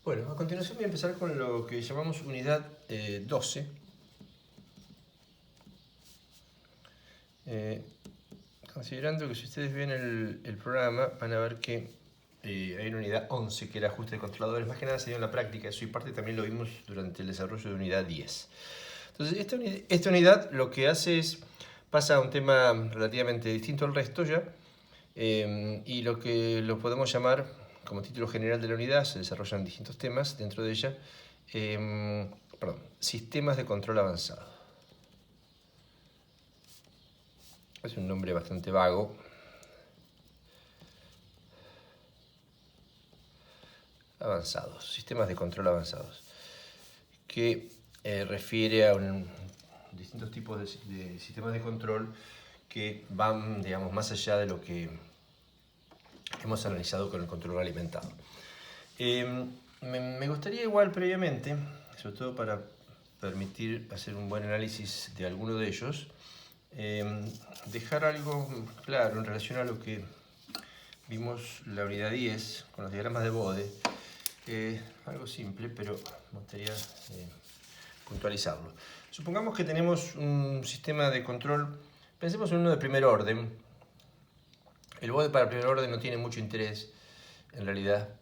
Bueno, a continuación voy a empezar con lo que llamamos unidad 12. Considerando que si ustedes ven el programa van a ver que hay una unidad 11 que era ajuste de controladores. Más que nada se dio en la práctica, eso y parte también lo vimos durante el desarrollo de unidad 10. Entonces esta unidad lo que hace es, pasa a un tema relativamente distinto al resto ya, y lo que lo podemos llamar como título general de la unidad, se desarrollan distintos temas dentro de ella, sistemas de control avanzado. Es un nombre bastante vago. Avanzados, sistemas de control avanzados, que refiere a distintos tipos de sistemas de control que van, digamos, más allá de lo que hemos analizado con el control alimentado. Me gustaría igual previamente, sobre todo para permitir hacer un buen análisis de alguno de ellos, dejar algo claro en relación a lo que vimos en la unidad 10 con los diagramas de Bode. Algo simple, pero me gustaría puntualizarlo. Supongamos que tenemos un sistema de control, pensemos en uno de primer orden. El Bode para primer orden no tiene mucho interés, en realidad,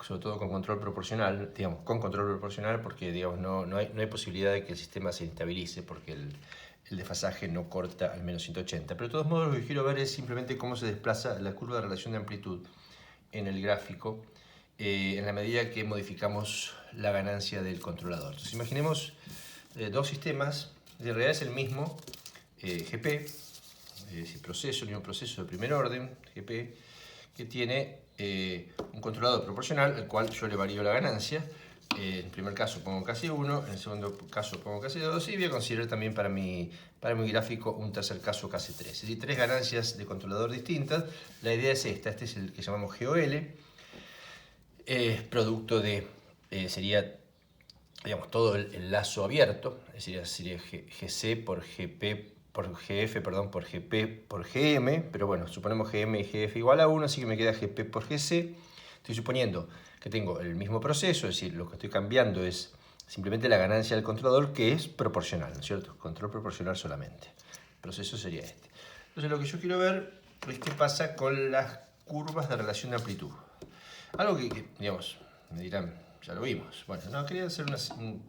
sobre todo con control proporcional, digamos, con control proporcional, porque digamos, no hay posibilidad de que el sistema se estabilice, porque el desfasaje no corta al menos 180. Pero de todos modos lo que quiero ver es simplemente cómo se desplaza la curva de relación de amplitud en el gráfico, en la medida que modificamos la ganancia del controlador. Entonces imaginemos dos sistemas, en realidad es el mismo GP, es decir, el mismo proceso de primer orden, GP, que tiene un controlador proporcional, al cual yo le varío la ganancia. En el primer caso pongo KC1, en el segundo caso pongo KC2 y voy a considerar también para mi gráfico un tercer caso KC3. Es decir, tres ganancias de controlador distintas. La idea es esta, este es el que llamamos GOL. Producto de, sería, digamos, todo el lazo abierto, es decir, sería GC por GP por GF, perdón, por GP por GM, pero bueno, suponemos GM y GF igual a 1, así que me queda GP por GC. Estoy suponiendo que tengo el mismo proceso, es decir, lo que estoy cambiando es simplemente la ganancia del controlador, que es proporcional, ¿no es cierto? Control proporcional solamente. El proceso sería este. Entonces lo que yo quiero ver es qué pasa con las curvas de relación de amplitud. Algo que, digamos, me dirán, ya lo vimos. Bueno, no, quería hacer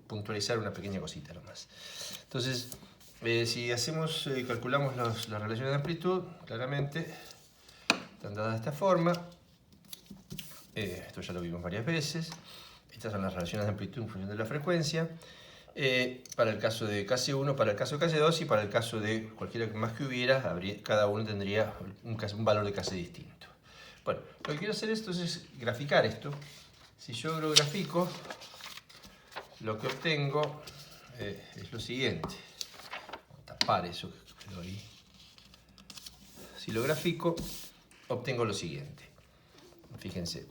puntualizar una pequeña cosita nomás. Entonces, si hacemos, calculamos las relaciones de amplitud, claramente, están dadas de esta forma. Esto ya lo vimos varias veces. Estas son las relaciones de amplitud en función de la frecuencia. Para el caso de KC1, para el caso de KC2 y para el caso de cualquiera más que hubiera, cada uno tendría un valor de KC distinto. Bueno, lo que quiero hacer es graficar esto. Si yo lo grafico, lo que obtengo es lo siguiente. Voy a tapar eso que quedó ahí. Si lo grafico, obtengo lo siguiente. Fíjense.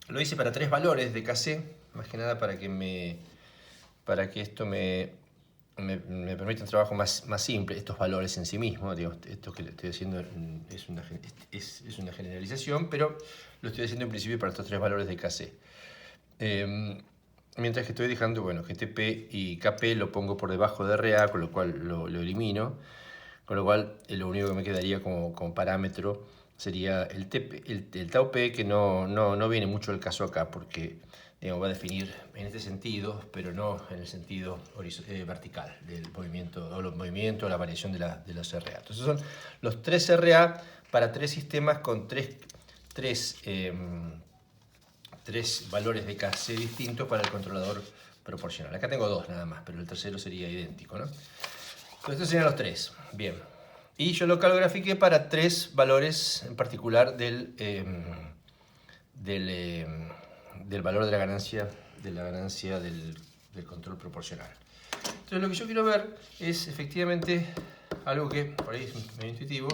Lo hice para tres valores de KC, más que nada para que esto me permite un trabajo más simple, estos valores en sí mismos. Digo, esto que le estoy haciendo es una generalización, pero lo estoy haciendo en principio para estos tres valores de KC. Mientras que estoy dejando, bueno, GTP y KP lo pongo por debajo de RA, con lo cual lo elimino, con lo cual lo único que me quedaría como parámetro sería el tau P, que no viene mucho el caso acá, porque digamos, va a definir en este sentido, pero no en el sentido vertical del movimiento, o los movimientos, o la variación de los RA. Entonces son los 3 RA para tres sistemas con tres valores de KC distintos para el controlador proporcional. Acá tengo dos nada más, pero el tercero sería idéntico, ¿no? Entonces estos serían los tres. Bien. Y yo lo calografiqué para tres valores en particular del valor de la ganancia del control proporcional. Entonces lo que yo quiero ver es efectivamente algo que por ahí es medio intuitivo,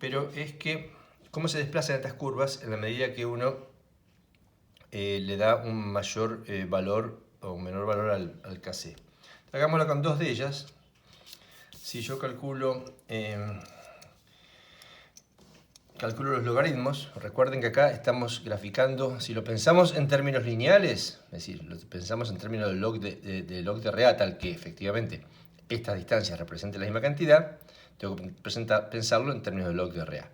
pero es que cómo se desplazan estas curvas en la medida que uno le da un mayor valor o un menor valor al KC. Hagámoslo con dos de ellas. Si yo calculo calculo los logaritmos. Recuerden que acá estamos graficando, si lo pensamos en términos lineales, es decir, lo pensamos en términos de log de RA, tal que efectivamente estas distancias representen la misma cantidad, tengo que pensarlo en términos de log de RA.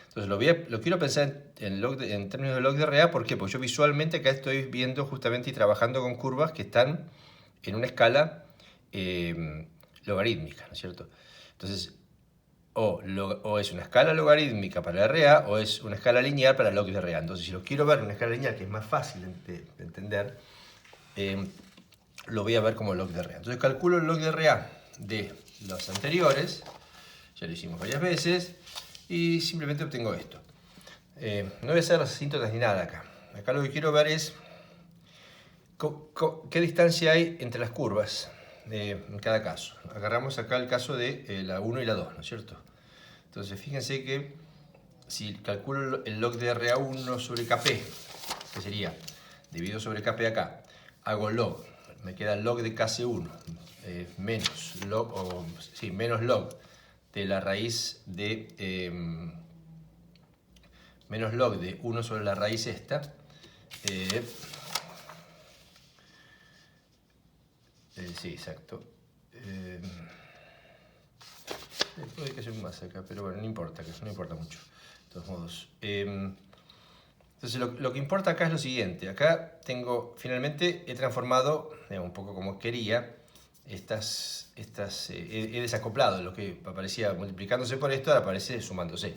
Entonces lo quiero pensar en términos de log de RA, ¿por qué? Porque yo visualmente acá estoy viendo justamente y trabajando con curvas que están en una escala logarítmica, ¿no es cierto? Entonces, o es una escala logarítmica para RA o es una escala lineal para log de RA. Entonces, si lo quiero ver en una escala lineal, que es más fácil de entender, lo voy a ver como log de RA. Entonces, calculo el log de RA de los anteriores, ya lo hicimos varias veces, y simplemente obtengo esto. No voy a hacer las asíntotas ni nada acá. Acá lo que quiero ver es qué distancia hay entre las curvas en cada caso. Agarramos acá el caso de la 1 y la 2, ¿no es cierto? Entonces fíjense que si calculo el log de RA1 sobre Kp, que sería dividido sobre Kp acá, hago log, me queda el log de Kc1 menos log de la raíz de menos log de 1 sobre la raíz esta, sí, exacto. Hay que hacer más acá, pero bueno, no importa, que eso no importa mucho, de todos modos. Entonces lo que importa acá es lo siguiente. Acá tengo, finalmente he transformado, un poco como quería, he desacoplado lo que aparecía multiplicándose por esto, ahora aparece sumándose.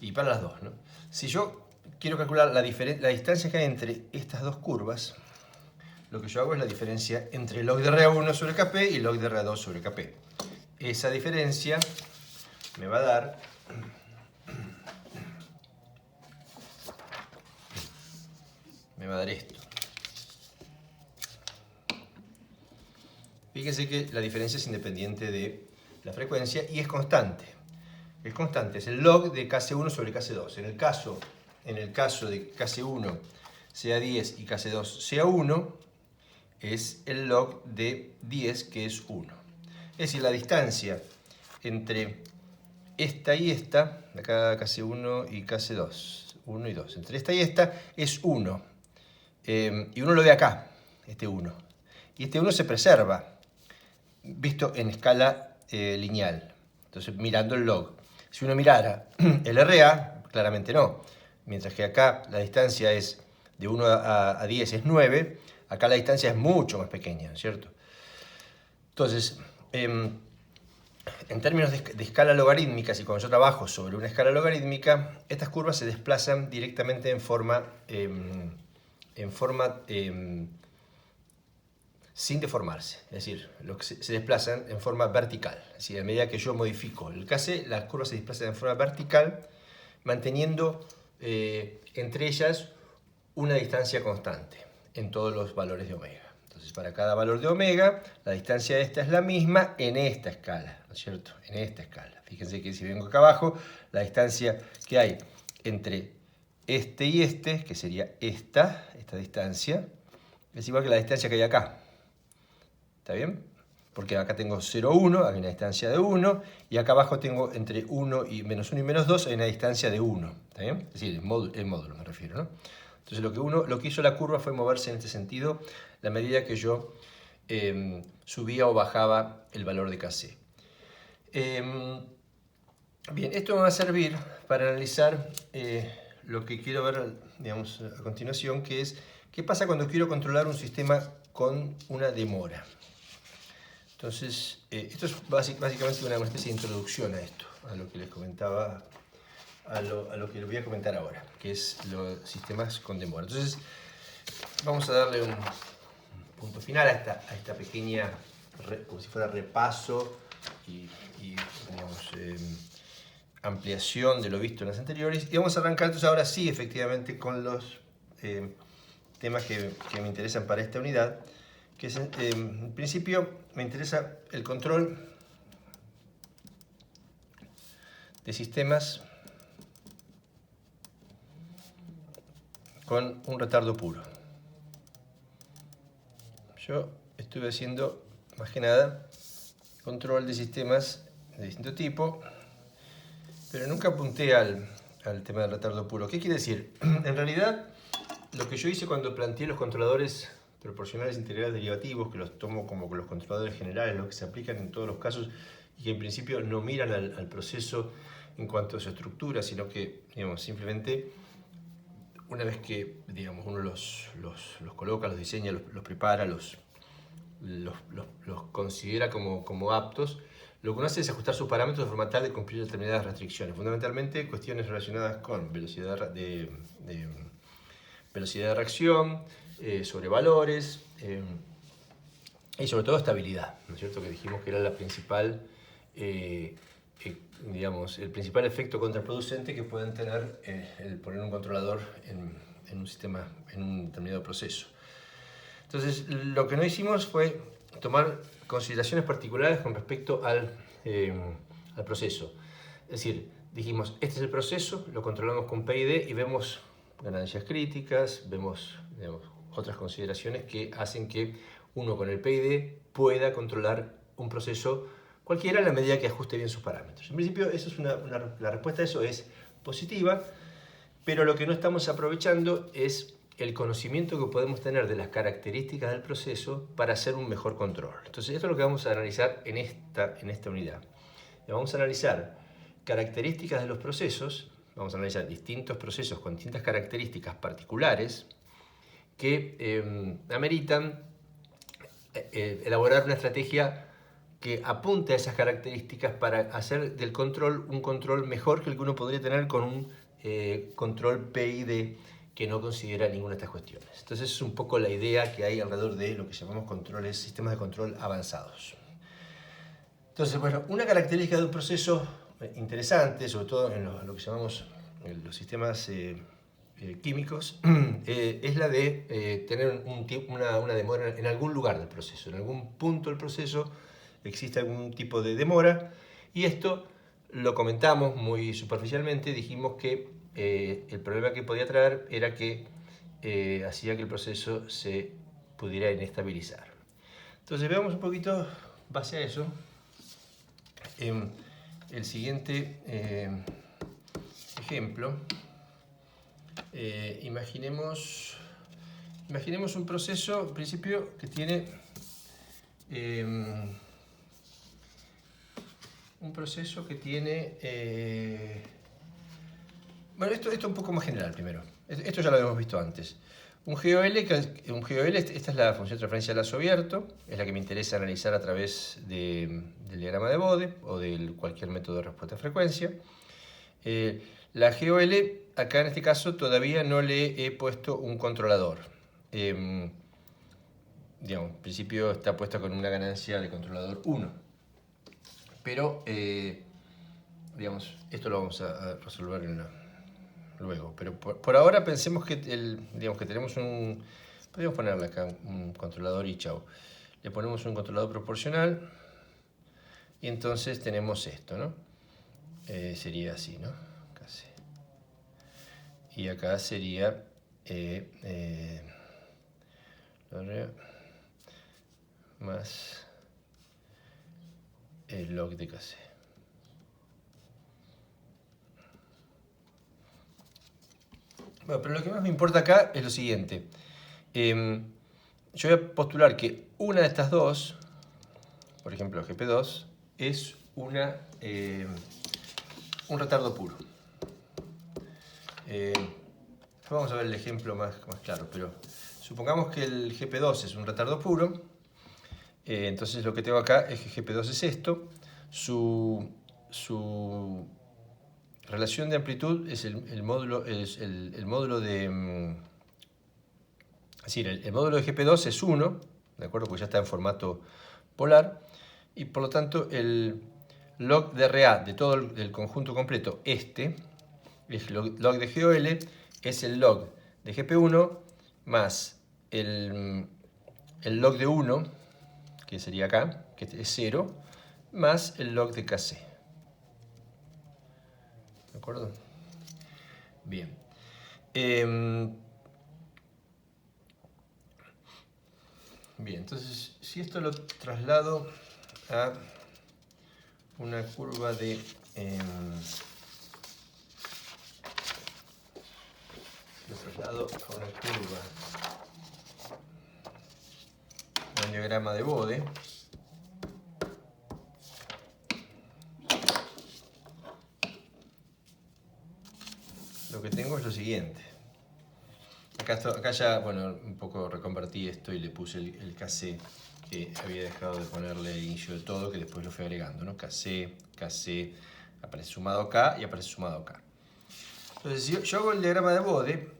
Y para las dos, ¿no? Si yo quiero calcular la distancia que hay entre estas dos curvas, lo que yo hago es la diferencia entre log de RA1 sobre Kp y log de RA2 sobre Kp. Esa diferencia me va a dar esto. Fíjense que la diferencia es independiente de la frecuencia y es constante. Es constante, es el log de Kc1 sobre Kc2. En el caso de Kc1 sea 10 y Kc2 sea 1, es el log de 10, que es 1. Es decir, la distancia entre esta y esta, acá Kc1 y Kc2, 1 y 2, entre esta y esta es 1. Y uno lo ve acá, este 1. Y este 1 se preserva, visto en escala lineal. Entonces, mirando el log. Si uno mirara el RA, claramente no. Mientras que acá la distancia es de 1 a 10 es 9, acá la distancia es mucho más pequeña, ¿cierto? Entonces, en términos de escala logarítmica, y cuando yo trabajo sobre una escala logarítmica, estas curvas se desplazan directamente en forma sin deformarse, es decir, se desplazan en forma vertical. Es decir, a medida que yo modifico el Kc, las curvas se desplazan en forma vertical, manteniendo entre ellas una distancia constante en todos los valores de omega. Entonces, para cada valor de omega, la distancia esta es la misma en esta escala, ¿no es cierto? En esta escala. Fíjense que si vengo acá abajo, la distancia que hay entre este y este, que sería esta distancia, es igual que la distancia que hay acá. ¿Está bien? Porque acá tengo 0, 1, hay una distancia de 1, y acá abajo tengo entre 1 y menos 1 y menos 2, hay una distancia de 1. ¿Está bien? Es decir, el módulo me refiero, ¿no? Entonces lo que hizo la curva fue moverse en este sentido a medida que yo subía o bajaba el valor de Kc. Bien, esto me va a servir para analizar lo que quiero ver, digamos, a continuación, que es qué pasa cuando quiero controlar un sistema con una demora. Entonces, esto es básicamente una especie de introducción a esto, a lo que les comentaba, a lo que les voy a comentar ahora, que es los sistemas con demora. Entonces, vamos a darle un punto final a esta pequeña, como si fuera repaso y digamos, ampliación de lo visto en las anteriores. Y vamos a arrancar entonces ahora sí, efectivamente, con los temas que me interesan para esta unidad, que es, en principio me interesa el control de sistemas con un retardo puro. Yo estuve haciendo, más que nada, control de sistemas de distinto tipo, pero nunca apunté al al tema del retardo puro. ¿Qué quiere decir? En realidad, lo que yo hice cuando planteé los controladores proporcionales integrales derivativos, que los tomo como los controladores generales, los que se aplican en todos los casos y que en principio no miran al proceso en cuanto a su estructura, sino que, digamos, simplemente una vez que, digamos, uno los coloca, los diseña, los prepara, los considera como aptos, lo que uno hace es ajustar sus parámetros de forma tal de cumplir determinadas restricciones, fundamentalmente cuestiones relacionadas con velocidad de reacción, sobre valores y sobre todo estabilidad, ¿no es cierto? Que dijimos que era la principal, digamos, el principal efecto contraproducente que pueden tener el poner un controlador en un sistema, en un determinado proceso. Entonces, lo que no hicimos fue tomar consideraciones particulares con respecto al proceso. Es decir, dijimos, este es el proceso, lo controlamos con PID y vemos ganancias críticas, vemos, digamos, otras consideraciones que hacen que uno con el PID pueda controlar un proceso cualquiera en la medida que ajuste bien sus parámetros. En principio, eso es la respuesta a eso es positiva, pero lo que no estamos aprovechando es el conocimiento que podemos tener de las características del proceso para hacer un mejor control. Entonces, esto es lo que vamos a analizar en esta unidad. Vamos a analizar características de los procesos, vamos a analizar distintos procesos con distintas características particulares que ameritan elaborar una estrategia que apunte a esas características para hacer del control un control mejor que el que uno podría tener con un control PID que no considera ninguna de estas cuestiones. Entonces es un poco la idea que hay alrededor de lo que llamamos sistemas de control avanzados. Entonces, bueno, una característica de un proceso interesante, sobre todo en lo que llamamos los sistemas químicos, es la de tener una demora en algún lugar del proceso. En algún punto del proceso existe algún tipo de demora y esto lo comentamos muy superficialmente. Dijimos que el problema que podía traer era que hacía que el proceso se pudiera inestabilizar. Entonces veamos un poquito, base a eso, el siguiente ejemplo. Imaginemos un proceso, en principio, que tiene bueno, esto es un poco más general primero. Esto ya lo habíamos visto antes. Un GOL, esta es la función de transferencia de lazo abierto, es la que me interesa analizar a través del diagrama de Bode o de cualquier método de respuesta a frecuencia. La GOL, acá en este caso, todavía no le he puesto un controlador. Digamos, en principio está puesta con una ganancia de controlador 1. Pero, digamos, esto lo vamos a resolver luego. Pero por ahora pensemos que, digamos, que tenemos podríamos ponerle acá un controlador y chau. Le ponemos un controlador proporcional y entonces tenemos esto, ¿no? Sería así, ¿no? Casi. Y acá sería más el log de KC. Bueno, pero lo que más me importa acá es lo siguiente. Yo voy a postular que una de estas dos, por ejemplo GP2, es un retardo puro. Vamos a ver el ejemplo más claro, pero supongamos que el GP2 es un retardo puro. Entonces lo que tengo acá es que GP2 es esto. Su relación de amplitud es el módulo de... es decir, el módulo de GP2 es 1, ¿de acuerdo? Porque ya está en formato polar. Y por lo tanto el log de RA de todo el conjunto completo, el log de GOL, es el log de GP1 más el log de 1, que sería acá, que es 0, más el log de KC. ¿De acuerdo? Bien. Bien, entonces, si esto lo traslado a una curva de lo traslado a una curva, a un diagrama de Bode. Lo que tengo es lo siguiente. Acá ya, bueno, un poco reconvertí esto y le puse el KC que había dejado de ponerle el inicio de todo, que después lo fui agregando, ¿no? KC, aparece sumado acá y aparece sumado acá. Entonces, si yo hago el diagrama de Bode,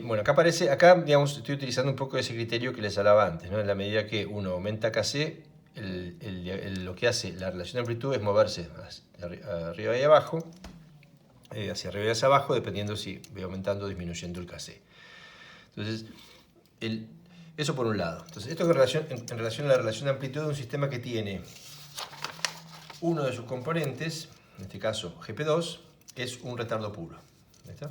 bueno, acá aparece, digamos, estoy utilizando un poco ese criterio que les hablaba antes, ¿no? En la medida que uno aumenta KC, lo que hace la relación de amplitud es moverse hacia arriba y abajo, hacia arriba y hacia abajo, dependiendo si voy aumentando o disminuyendo el KC. Entonces, eso por un lado. Entonces, esto en relación a la relación de amplitud de un sistema que tiene uno de sus componentes, en este caso GP2, es un retardo puro. ¿Está?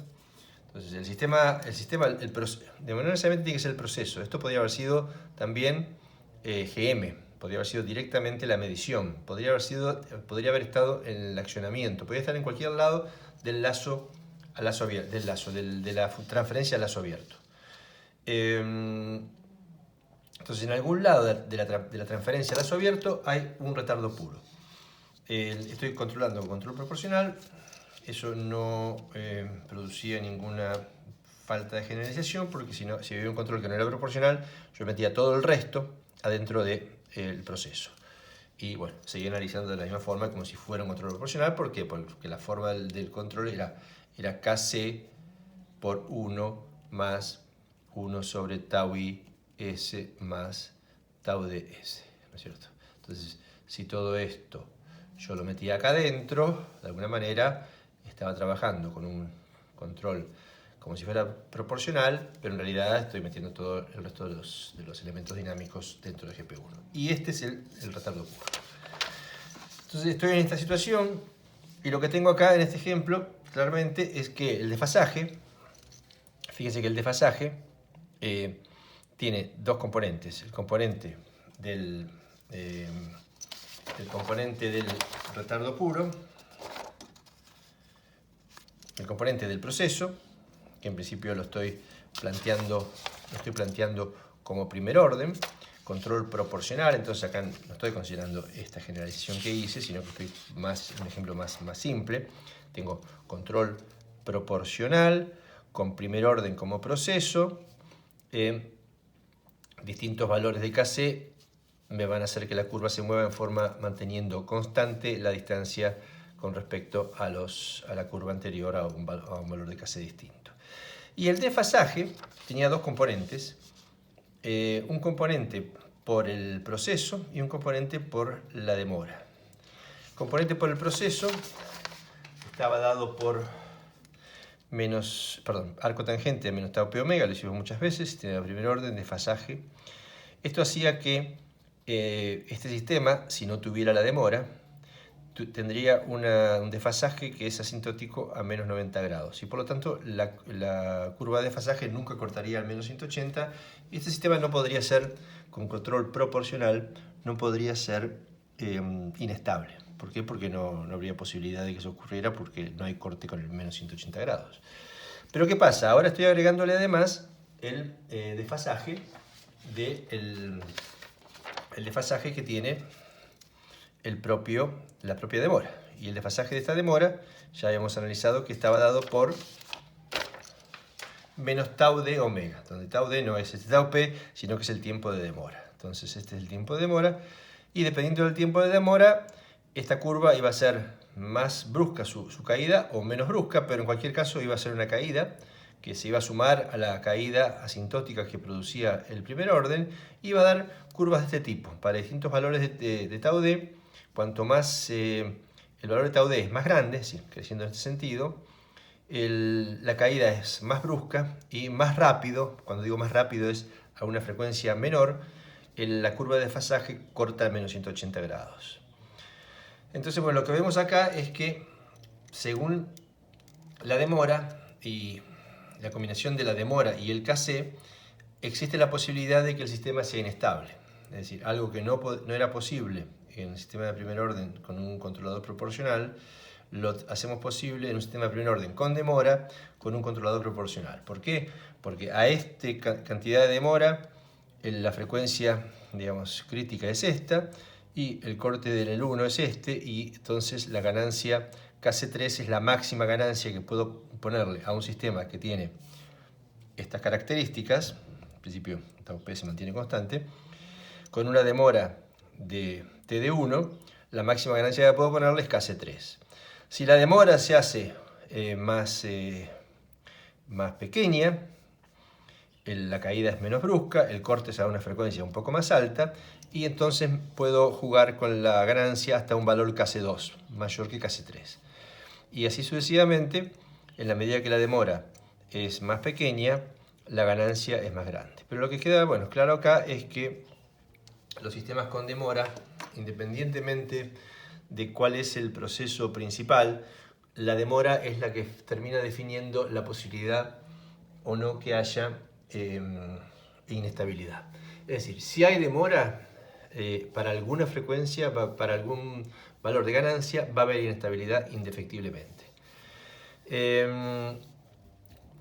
Entonces, el sistema de manera necesariamente tiene que ser el proceso. Esto podría haber sido también GM, podría haber sido directamente la medición, podría haber estado en el accionamiento, podría estar en cualquier lado del lazo al lazo abierto, de la transferencia al lazo abierto. Entonces, en algún lado de la transferencia al lazo abierto hay un retardo puro. Estoy controlando con control proporcional. Eso no producía ninguna falta de generalización, porque si había un control que no era proporcional, yo metía todo el resto adentro del proceso. Y bueno, seguía analizando de la misma forma como si fuera un control proporcional. ¿Por qué? Porque la forma del control era KC por 1 más 1 sobre tau I S más tau ds, ¿no es cierto? Entonces, si todo esto yo lo metía acá adentro, de alguna manera estaba trabajando con un control como si fuera proporcional, pero en realidad estoy metiendo todo el resto de los elementos dinámicos dentro de GP1. Y este es el retardo puro. Entonces estoy en esta situación y lo que tengo acá en este ejemplo claramente es que el desfasaje, fíjense que el desfasaje tiene dos componentes, el componente del retardo puro, el componente del proceso, que en principio lo estoy planteando como primer orden, control proporcional. Entonces acá no estoy considerando esta generalización que hice, sino que estoy un ejemplo más simple. Tengo control proporcional con primer orden como proceso. Distintos valores de KC me van a hacer que la curva se mueva en forma manteniendo constante la distancia con respecto a la curva anterior a un valor de KC distinto. Y el desfasaje tenía dos componentes, un componente por el proceso y un componente por la demora. El componente por el proceso estaba dado por arco tangente de menos tau p omega, lo hicimos muchas veces, tiene el primer orden, desfasaje. Esto hacía que este sistema, si no tuviera la demora, tendría un desfasaje que es asintótico a menos 90 grados y por lo tanto la curva de desfasaje nunca cortaría al menos 180 y este sistema no podría ser, con control proporcional, no podría ser inestable. ¿Por qué? Porque no habría posibilidad de que eso ocurriera porque no hay corte con el menos 180 grados. Pero ¿qué pasa? Ahora estoy agregándole además el desfasaje el desfasaje que tiene la propia demora. Y el desfasaje de esta demora ya habíamos analizado que estaba dado por menos tau de omega, donde tau d no es este tau p, sino que es el tiempo de demora. Entonces este es el tiempo de demora y dependiendo del tiempo de demora, esta curva iba a ser más brusca su caída o menos brusca, pero en cualquier caso iba a ser una caída que se iba a sumar a la caída asintótica que producía el primer orden, y iba a dar curvas de este tipo, para distintos valores de tau d. Cuanto más el valor de tau d es más grande, es decir, creciendo en este sentido, la caída es más brusca y más rápido. Cuando digo más rápido es a una frecuencia menor, la curva de desfasaje corta a menos 180 grados. Entonces, bueno, lo que vemos acá es que según la demora y la combinación de la demora y el KC, existe la posibilidad de que el sistema sea inestable. Es decir, algo que no era posible en el sistema de primer orden con un controlador proporcional, lo hacemos posible en un sistema de primer orden con demora, con un controlador proporcional. ¿Por qué? Porque a esta cantidad de demora, la frecuencia, digamos, crítica es esta, y el corte del 1 es este, y entonces la ganancia Kc3 es la máxima ganancia que puedo ponerle a un sistema que tiene estas características. En principio, tau p se mantiene constante, con una demora de t de 1, la máxima ganancia que puedo ponerle es Kc3. Si la demora se hace más pequeña, la caída es menos brusca, el corte se da a una frecuencia un poco más alta, y entonces puedo jugar con la ganancia hasta un valor Kc2, mayor que Kc3. Y así sucesivamente, en la medida que la demora es más pequeña, la ganancia es más grande. Pero lo que queda, bueno, claro acá es que los sistemas con demora, independientemente de cuál es el proceso principal, la demora es la que termina definiendo la posibilidad o no que haya inestabilidad. Es decir, si hay demora, para alguna frecuencia, para algún valor de ganancia, va a haber inestabilidad indefectiblemente.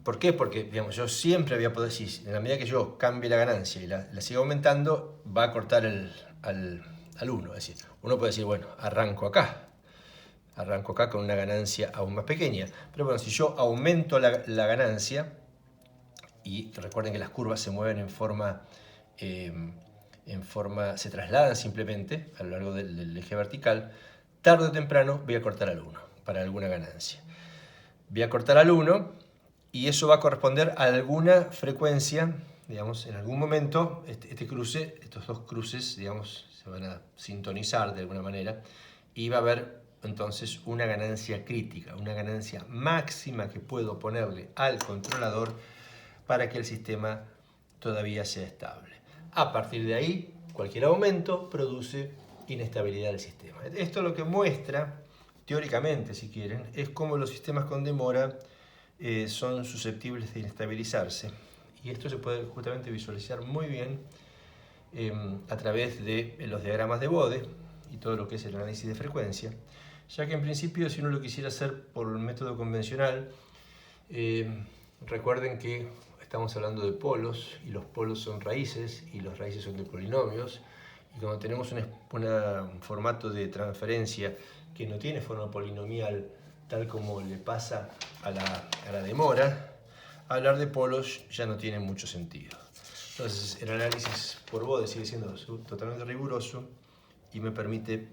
¿Por qué? Porque, digamos, yo siempre voy a poder, si en la medida que yo cambie la ganancia y la siga aumentando, va a cortar al 1. Es decir, uno puede decir, bueno, arranco acá con una ganancia aún más pequeña. Pero bueno, si yo aumento la ganancia, y recuerden que las curvas se mueven se trasladan simplemente a lo largo del eje vertical, tarde o temprano voy a cortar al 1 para alguna ganancia. Voy a cortar al 1 y eso va a corresponder a alguna frecuencia, digamos, en algún momento estos dos cruces, digamos, se van a sintonizar de alguna manera y va a haber entonces una ganancia crítica, una ganancia máxima que puedo ponerle al controlador para que el sistema todavía sea estable. A partir de ahí, cualquier aumento produce inestabilidad del sistema. Esto lo que muestra, teóricamente si quieren, es cómo los sistemas con demora son susceptibles de inestabilizarse. Y esto se puede justamente visualizar muy bien a través de los diagramas de Bode y todo lo que es el análisis de frecuencia, ya que en principio, si uno lo quisiera hacer por el método convencional, recuerden que estamos hablando de polos, y los polos son raíces, y las raíces son de polinomios, y cuando tenemos un formato de transferencia que no tiene forma polinomial, tal como le pasa a la demora, hablar de polos ya no tiene mucho sentido. Entonces, el análisis por Bode sigue siendo totalmente riguroso y me permite,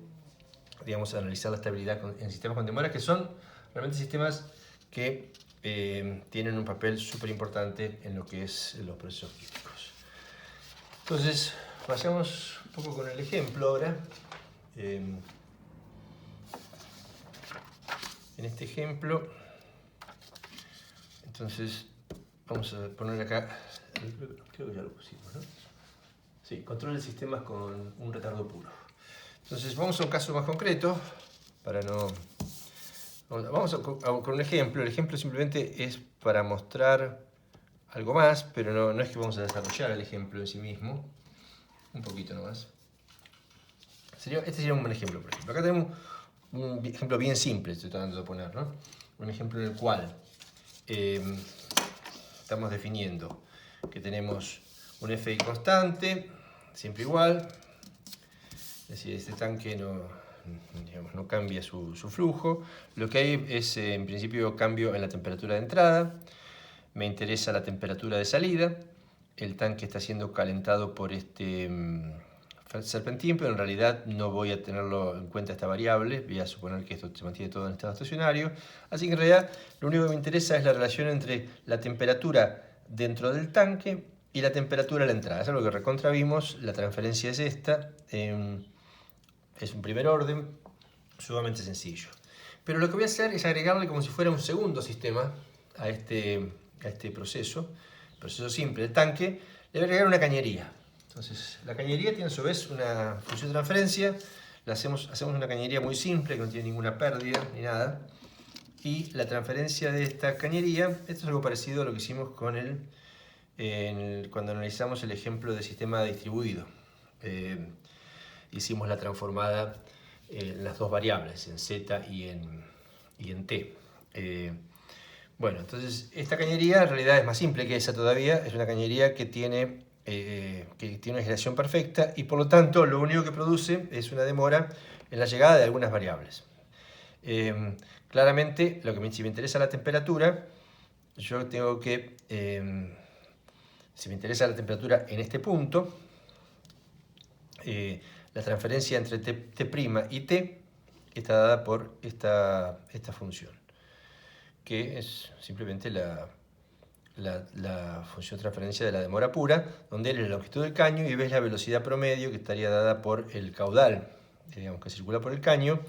digamos, analizar la estabilidad en sistemas con demora, que son realmente sistemas que tienen un papel súper importante en lo que es los procesos químicos. Entonces, vayamos un poco con el ejemplo ahora. En este ejemplo, entonces, vamos a poner acá, creo que ya lo pusimos, ¿no? Sí, control de sistemas con un retardo puro. Entonces, vamos a un caso más concreto, para no... Vamos con un ejemplo. El ejemplo simplemente es para mostrar algo más, pero no es que vamos a desarrollar el ejemplo en sí mismo. Un poquito nomás. Este sería un buen ejemplo, por ejemplo. Acá tenemos un ejemplo bien simple, estoy tratando de poner, ¿no? Un ejemplo en el cual estamos definiendo que tenemos un FI constante, siempre igual. Es decir, este tanque no cambia su flujo. Lo que hay es, en principio, cambio en la temperatura de entrada. Me interesa la temperatura de salida. El tanque está siendo calentado por este serpentín, pero en realidad no voy a tenerlo en cuenta esta variable. Voy a suponer que esto se mantiene todo en estado estacionario. Así que en realidad lo único que me interesa es la relación entre la temperatura dentro del tanque y la temperatura de la entrada. Eso es lo que recontra vimos. La transferencia es esta. Es un primer orden, sumamente sencillo. Pero lo que voy a hacer es agregarle como si fuera un segundo sistema a este proceso simple del tanque. Le voy a agregar una cañería. Entonces, la cañería tiene a su vez una función de transferencia. Hacemos una cañería muy simple, que no tiene ninguna pérdida ni nada. Y la transferencia de esta cañería, esto es algo parecido a lo que hicimos con cuando analizamos el ejemplo de sistema distribuido. Hicimos la transformada en las dos variables, en z y en y en T. Bueno, entonces esta cañería en realidad es más simple que esa todavía, es una cañería que tiene una generación perfecta y por lo tanto lo único que produce es una demora en la llegada de algunas variables. Claramente, si me interesa la temperatura, yo tengo que, si me interesa la temperatura en este punto, la transferencia entre T' y T está dada por esta función, que es simplemente la función de transferencia de la demora pura, donde L es la longitud del caño y B es la velocidad promedio, que estaría dada por el caudal, digamos, que circula por el caño,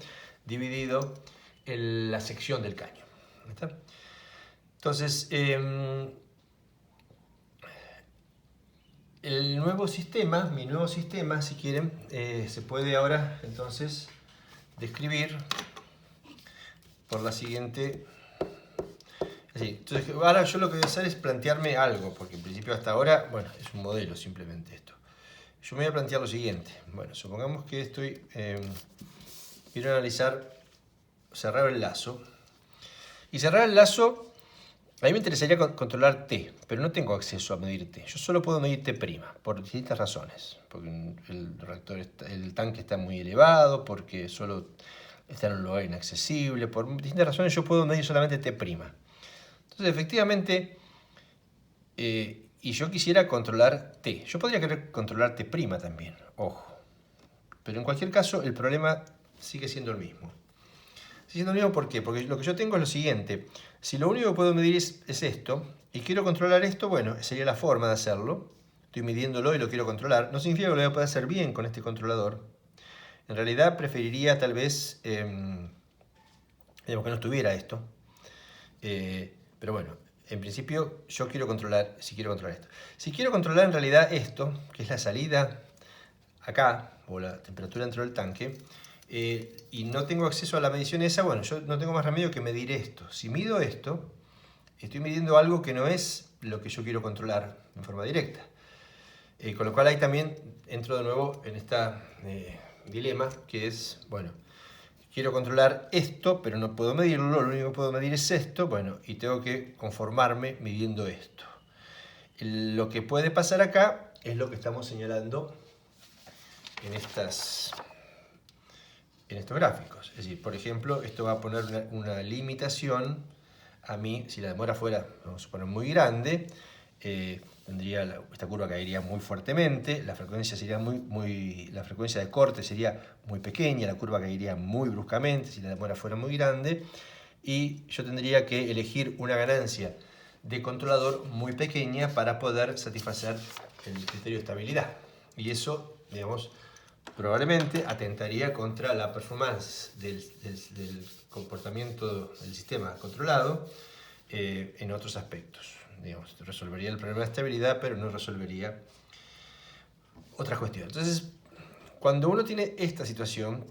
dividido en la sección del caño. ¿Está? Entonces, mi nuevo sistema, si quieren, se puede ahora entonces describir por la siguiente. Entonces, ahora yo lo que voy a hacer es plantearme algo, porque en principio hasta ahora, bueno, es un modelo simplemente esto. Yo me voy a plantear lo siguiente. Bueno, supongamos que quiero analizar, cerrar el lazo. Y cerrar el lazo, a mí me interesaría controlar T, pero no tengo acceso a medir T. Yo solo puedo medir T', por distintas razones. Porque el tanque está muy elevado, porque solo está en un lugar inaccesible. Por distintas razones yo puedo medir solamente T'. Entonces, efectivamente, y yo quisiera controlar T. Yo podría querer controlar T' también, ojo. Pero en cualquier caso, el problema sigue siendo el mismo. Sigue siendo el mismo, ¿por qué? Porque lo que yo tengo es lo siguiente. Si lo único que puedo medir es esto, y quiero controlar esto, bueno, sería la forma de hacerlo. Estoy midiéndolo y lo quiero controlar. No significa que lo voy a poder hacer bien con este controlador. En realidad preferiría tal vez, digamos, que no estuviera esto. Pero bueno, en principio yo quiero controlar esto. Si quiero controlar en realidad esto, que es la salida acá, o la temperatura dentro del tanque, y no tengo acceso a la medición esa, bueno, yo no tengo más remedio que medir esto. Si mido esto, estoy midiendo algo que no es lo que yo quiero controlar en forma directa. Con lo cual ahí también entro de nuevo en este dilema, que es, bueno, quiero controlar esto, pero no puedo medirlo, lo único que puedo medir es esto, bueno, y tengo que conformarme midiendo esto. Lo que puede pasar acá es lo que estamos señalando en estos gráficos. Es decir, por ejemplo, esto va a poner una limitación a mí, si la demora fuera, vamos a suponer, muy grande, esta curva caería muy fuertemente, la frecuencia de corte sería muy pequeña, la curva caería muy bruscamente si la demora fuera muy grande, y yo tendría que elegir una ganancia de controlador muy pequeña para poder satisfacer el criterio de estabilidad. Y eso, digamos, probablemente atentaría contra la performance del comportamiento del sistema controlado en otros aspectos. Digamos, resolvería el problema de estabilidad, pero no resolvería otras cuestiones. Entonces, cuando uno tiene esta situación,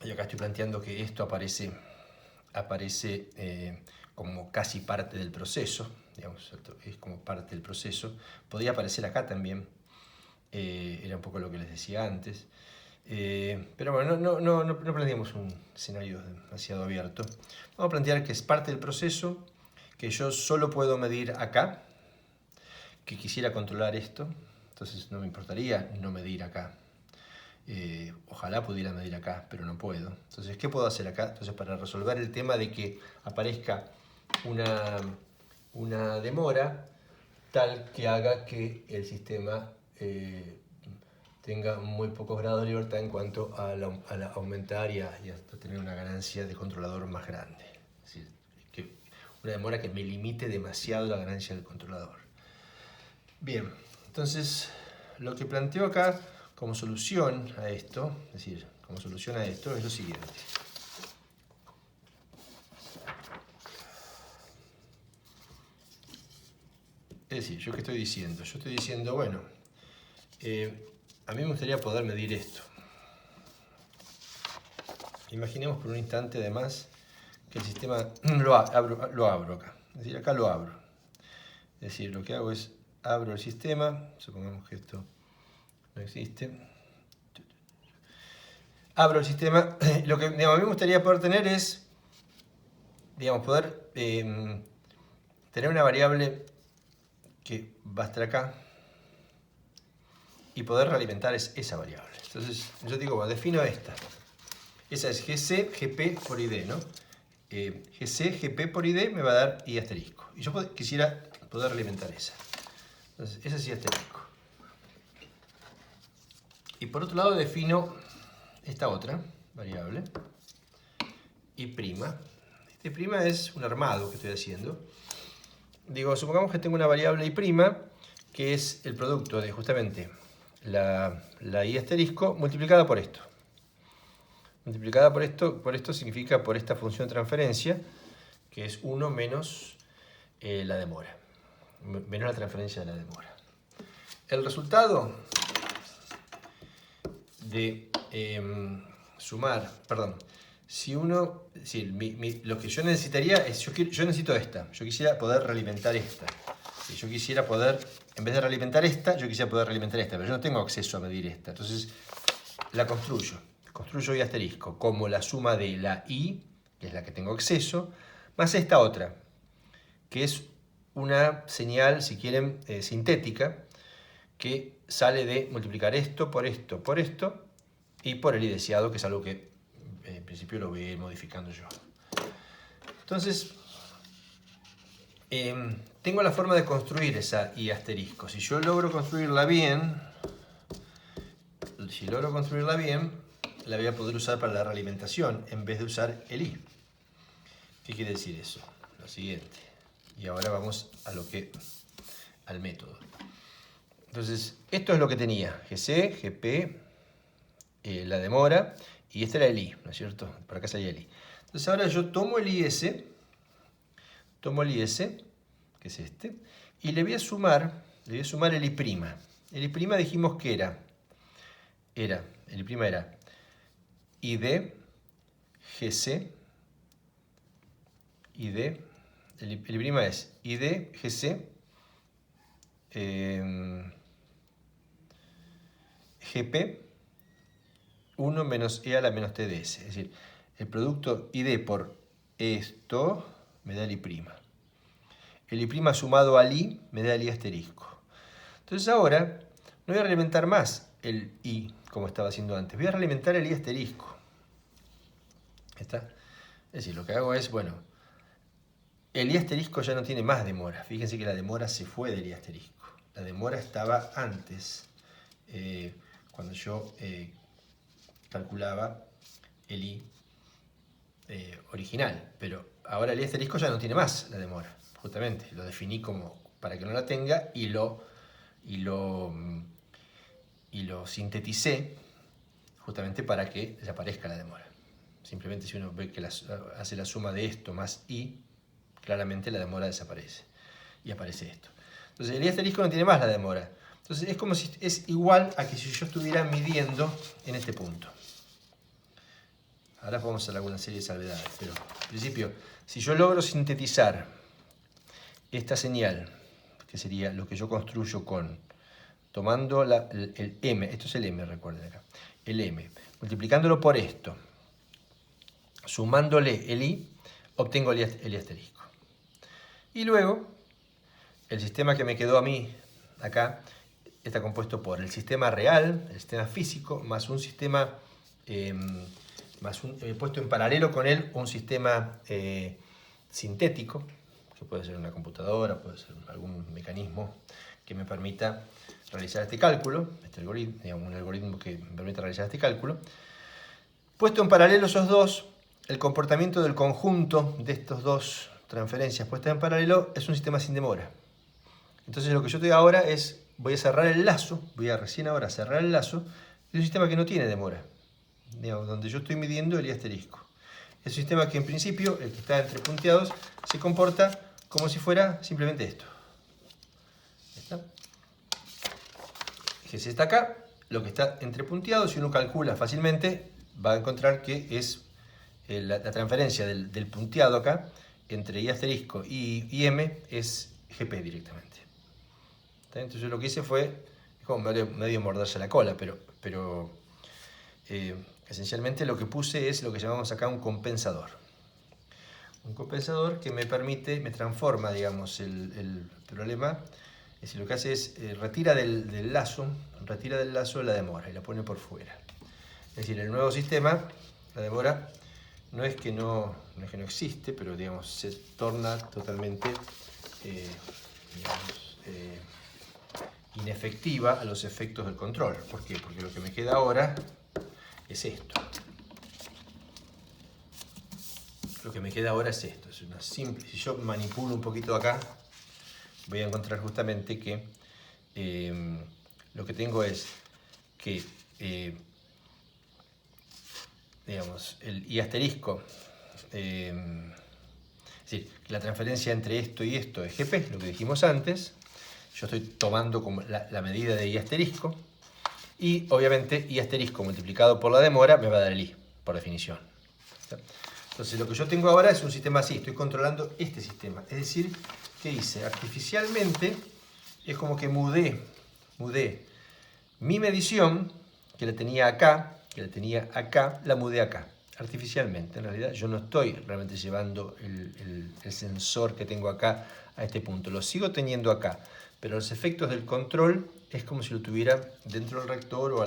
y acá estoy planteando que esto aparece como casi parte del proceso, digamos, es como parte del proceso, podría aparecer acá también, era un poco lo que les decía antes, pero bueno, no planteamos un escenario demasiado abierto. Vamos a plantear que es parte del proceso, que yo solo puedo medir acá, que quisiera controlar esto, entonces no me importaría no medir acá. Ojalá pudiera medir acá, pero no puedo. Entonces, ¿qué puedo hacer acá? Entonces, para resolver el tema de que aparezca una demora tal que haga que el sistema tenga muy pocos grados de libertad en cuanto a aumentar y a tener una ganancia de controlador más grande. Es decir, una demora que me limite demasiado la ganancia del controlador. Bien, entonces lo que planteo acá como solución a esto, es lo siguiente. Es decir, ¿yo qué estoy diciendo? Yo estoy diciendo, bueno, a mí me gustaría poder medir esto. Imaginemos por un instante, además, que el sistema lo abro acá. Es decir, acá lo abro. Es decir, lo que hago es abro el sistema, supongamos que esto no existe. Abro el sistema. Lo que a mí me gustaría poder tener es digamos, poder tener una variable que va a estar acá y poder realimentar esa variable. Entonces, yo digo, bueno, defino esta. Esa es GC, GP por ID, ¿no? GC, GP por ID me va a dar I asterisco. Y yo quisiera poder realimentar esa. Entonces, esa es I asterisco. Y por otro lado defino esta otra variable, I'. Este prima es un armado que estoy haciendo. Digo, supongamos que tengo una variable I', que es el producto de justamente la I asterisco multiplicada por esto. Multiplicada por esto significa por esta función de transferencia, que es 1 menos la demora, menos la transferencia de la demora. El resultado de sumar, perdón, lo que yo necesitaría es, yo necesito esta, yo quisiera poder realimentar esta. Si yo quisiera poder, en vez de realimentar esta, yo quisiera poder realimentar esta, pero yo no tengo acceso a medir esta. Entonces la construyo I asterisco como la suma de la I, que es la que tengo acceso, más esta otra, que es una señal, si quieren, sintética, que sale de multiplicar esto por esto por esto y por el I deseado, que es algo que en principio lo voy a ir modificando yo. Entonces, tengo la forma de construir esa I asterisco. Si yo logro construirla bien, la voy a poder usar para la realimentación en vez de usar el I. ¿Qué quiere decir eso? Lo siguiente. Y ahora vamos al método. Entonces, esto es lo que tenía. GC, GP, la demora, y este era el I, ¿no es cierto? Por acá salía el I. Entonces ahora yo tomo el IS, que es este, y le voy a sumar el I'. El I' dijimos que el I' era ID, GC, ID, el I' es ID, GC, GP, 1 menos E a la menos TDS. Es decir, el producto ID por esto me da el I'. El I' sumado al I me da el I asterisco. Entonces ahora no voy a realimentar más el I como estaba haciendo antes. Voy a realimentar el I asterisco. ¿Está? Es decir, lo que hago es, bueno, el I asterisco ya no tiene más demora. Fíjense que la demora se fue del I asterisco. La demora estaba antes, cuando yo calculaba el I original, pero ahora el I asterisco ya no tiene más la demora, justamente, lo definí como para que no la tenga y lo sinteticé justamente para que desaparezca la demora. Simplemente si uno ve que hace la suma de esto más I, claramente la demora desaparece y aparece esto. Entonces el I asterisco no tiene más la demora. Entonces es como si es igual a que si yo estuviera midiendo en este punto. Ahora podemos hacer alguna serie de salvedades, pero en principio, si yo logro sintetizar esta señal, que sería lo que yo construyo tomando el M, esto es el M, recuerden acá, el M, multiplicándolo por esto, sumándole el I, obtengo el I asterisco. Y luego, el sistema que me quedó a mí acá está compuesto por el sistema real, el sistema físico, más un sistema, puesto en paralelo con él un sistema sintético, que puede ser una computadora, puede ser algún mecanismo que me permita realizar este cálculo, un algoritmo que me permita realizar este cálculo. Puesto en paralelo esos dos, el comportamiento del conjunto de estas dos transferencias puestas en paralelo es un sistema sin demora. Entonces lo que yo te digo ahora es, voy a cerrar el lazo, voy a recién ahora cerrar el lazo de un sistema que no tiene demora, donde yo estoy midiendo el I asterisco. Es un sistema que en principio, el que está entre punteados, se comporta como si fuera simplemente esto. ¿Está? Fíjense, está acá, lo que está entre punteados, si uno calcula fácilmente, va a encontrar que es la transferencia del punteado acá, entre I asterisco y M, es GP directamente. ¿Está? Entonces yo lo que hice fue, como medio morderse la cola, pero esencialmente lo que puse es lo que llamamos acá un compensador. Un compensador que me permite, me transforma, digamos, el problema. Es decir, lo que hace es retira del lazo la demora y la pone por fuera. Es decir, el nuevo sistema, la demora, no es que no existe, pero digamos, se torna totalmente inefectiva a los efectos del control. ¿Por qué? Porque lo que me queda ahora es esto. Lo que me queda ahora es esto. Es una simple. Si yo manipulo un poquito acá, voy a encontrar justamente que lo que tengo es que digamos, el I asterisco, es decir, la transferencia entre esto y esto es GP, lo que dijimos antes. Yo estoy tomando como la medida de I asterisco y obviamente I asterisco multiplicado por la demora me va a dar el I, por definición. Entonces lo que yo tengo ahora es un sistema así, estoy controlando este sistema. Es decir, ¿qué hice? Artificialmente es como que mudé mi medición, que la tenía acá, la mudé acá, artificialmente. En realidad yo no estoy realmente llevando el sensor que tengo acá a este punto. Lo sigo teniendo acá, pero los efectos del control es como si lo tuviera dentro del reactor o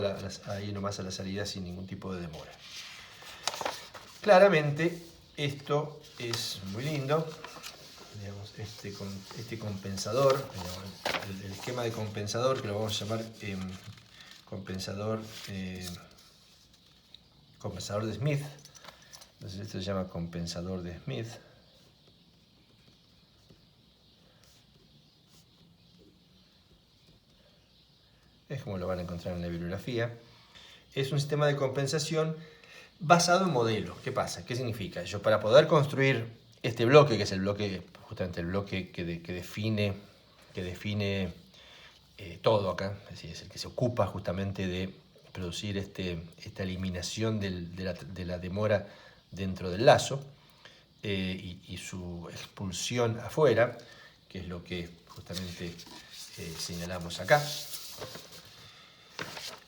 ahí nomás a la salida sin ningún tipo de demora. Claramente esto es muy lindo. Digamos, este compensador, digamos, el esquema de compensador, que lo vamos a llamar compensador de Smith. Entonces esto se llama compensador de Smith. Es como lo van a encontrar en la bibliografía. Es un sistema de compensación basado en modelo. ¿Qué pasa? ¿Qué significa? Yo, para poder construir este bloque, que es el bloque, justamente el bloque que define todo acá, es decir, es el que se ocupa justamente de producir esta eliminación de la demora dentro del lazo y su expulsión afuera, que es lo que justamente señalamos acá.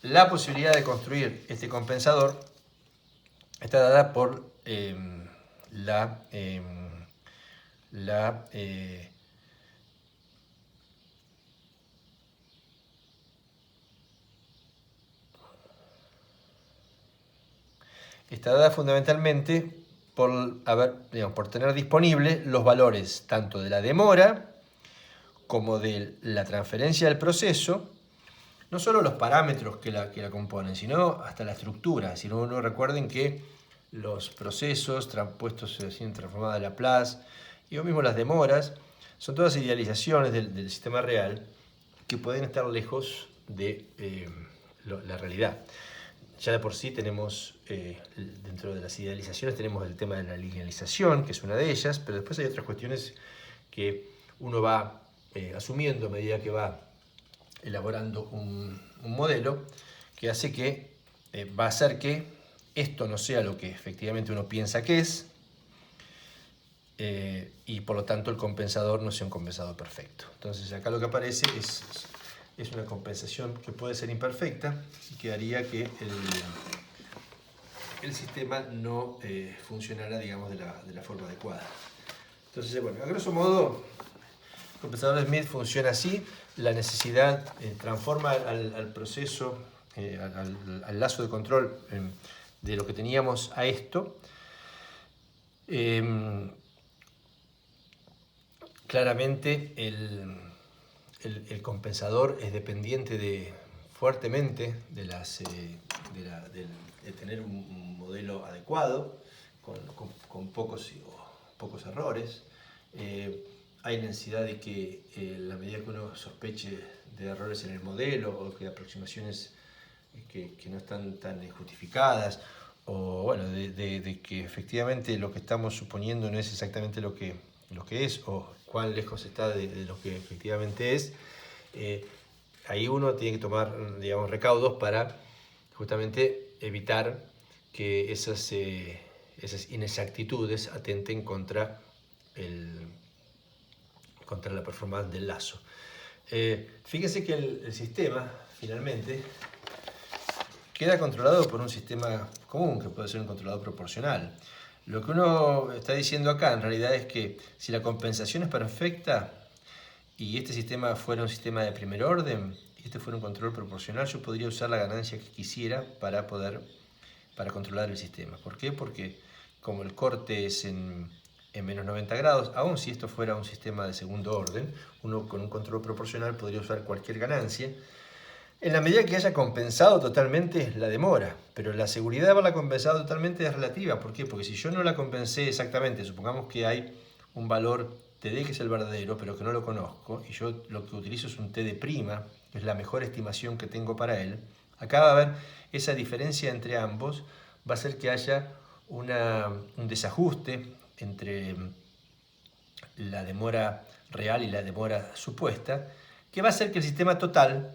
La posibilidad de construir este compensador está dada por está dada fundamentalmente por tener disponible los valores tanto de la demora como de la transferencia del proceso, no solo los parámetros que la componen, sino hasta la estructura. Si no, recuerden que los procesos puestos en transformada de Laplace y lo mismo las demoras son todas idealizaciones del sistema real que pueden estar lejos de la realidad. Ya de por sí tenemos, dentro de las idealizaciones, tenemos el tema de la linealización, que es una de ellas, pero después hay otras cuestiones que uno va asumiendo a medida que va elaborando un modelo, que hace que va a hacer que esto no sea lo que efectivamente uno piensa que es, y por lo tanto el compensador no sea un compensador perfecto. Entonces acá lo que aparece es una compensación que puede ser imperfecta y que haría que el sistema no funcionara, digamos, de la forma adecuada. Entonces, bueno, a grosso modo, el compensador de Smith funciona así. La necesidad transforma al proceso, al lazo de control de lo que teníamos a esto. Claramente el compensador es dependiente fuertemente de tener un modelo adecuado, con pocos errores. Hay necesidad de que la medida que uno sospeche de errores en el modelo o que aproximaciones que no están tan justificadas, o bueno, de que efectivamente lo que estamos suponiendo no es exactamente lo que es, o cuán lejos está de lo que efectivamente es, ahí uno tiene que tomar, digamos, recaudos para justamente evitar que esas inexactitudes atenten contra la performance del lazo. Fíjense que el sistema finalmente queda controlado por un sistema común, que puede ser un controlador proporcional. Lo que uno está diciendo acá en realidad es que si la compensación es perfecta y este sistema fuera un sistema de primer orden y este fuera un control proporcional, yo podría usar la ganancia que quisiera para controlar el sistema. ¿Por qué? Porque como el corte es en menos 90 grados, aun si esto fuera un sistema de segundo orden, uno con un control proporcional podría usar cualquier ganancia en la medida que haya compensado totalmente la demora. Pero la seguridad de haberla compensado totalmente es relativa. ¿Por qué? Porque si yo no la compensé exactamente, supongamos que hay un valor TD que es el verdadero, pero que no lo conozco, y yo lo que utilizo es un TD', que es la mejor estimación que tengo para él, acá va a haber esa diferencia entre ambos, va a hacer que haya un desajuste entre la demora real y la demora supuesta, que va a hacer que el sistema total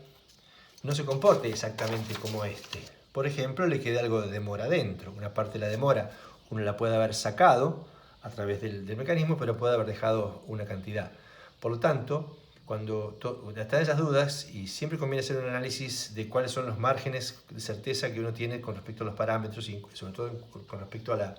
no se comporte exactamente como este. Por ejemplo, le quede algo de demora dentro. Una parte de la demora uno la puede haber sacado a través del mecanismo, pero puede haber dejado una cantidad. Por lo tanto, cuando están esas dudas, y siempre conviene hacer un análisis de cuáles son los márgenes de certeza que uno tiene con respecto a los parámetros y sobre todo con respecto a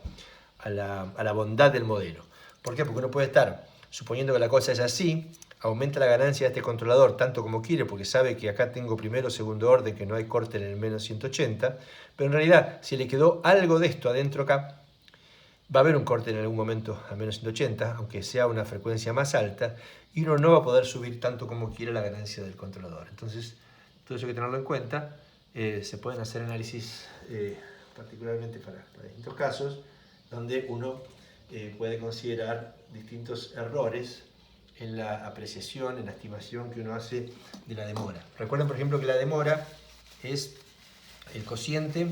la bondad del modelo. ¿Por qué? Porque uno puede estar suponiendo que la cosa es así, aumenta la ganancia de este controlador tanto como quiere porque sabe que acá tengo primero o segundo orden, que no hay corte en el menos 180, pero en realidad si le quedó algo de esto adentro acá, va a haber un corte en algún momento a menos 180, aunque sea una frecuencia más alta, y uno no va a poder subir tanto como quiere la ganancia del controlador. Entonces, todo eso hay que tenerlo en cuenta. Se pueden hacer análisis particularmente para distintos casos, donde uno puede considerar distintos errores en la apreciación, en la estimación que uno hace de la demora. Recuerden, por ejemplo, que la demora es el cociente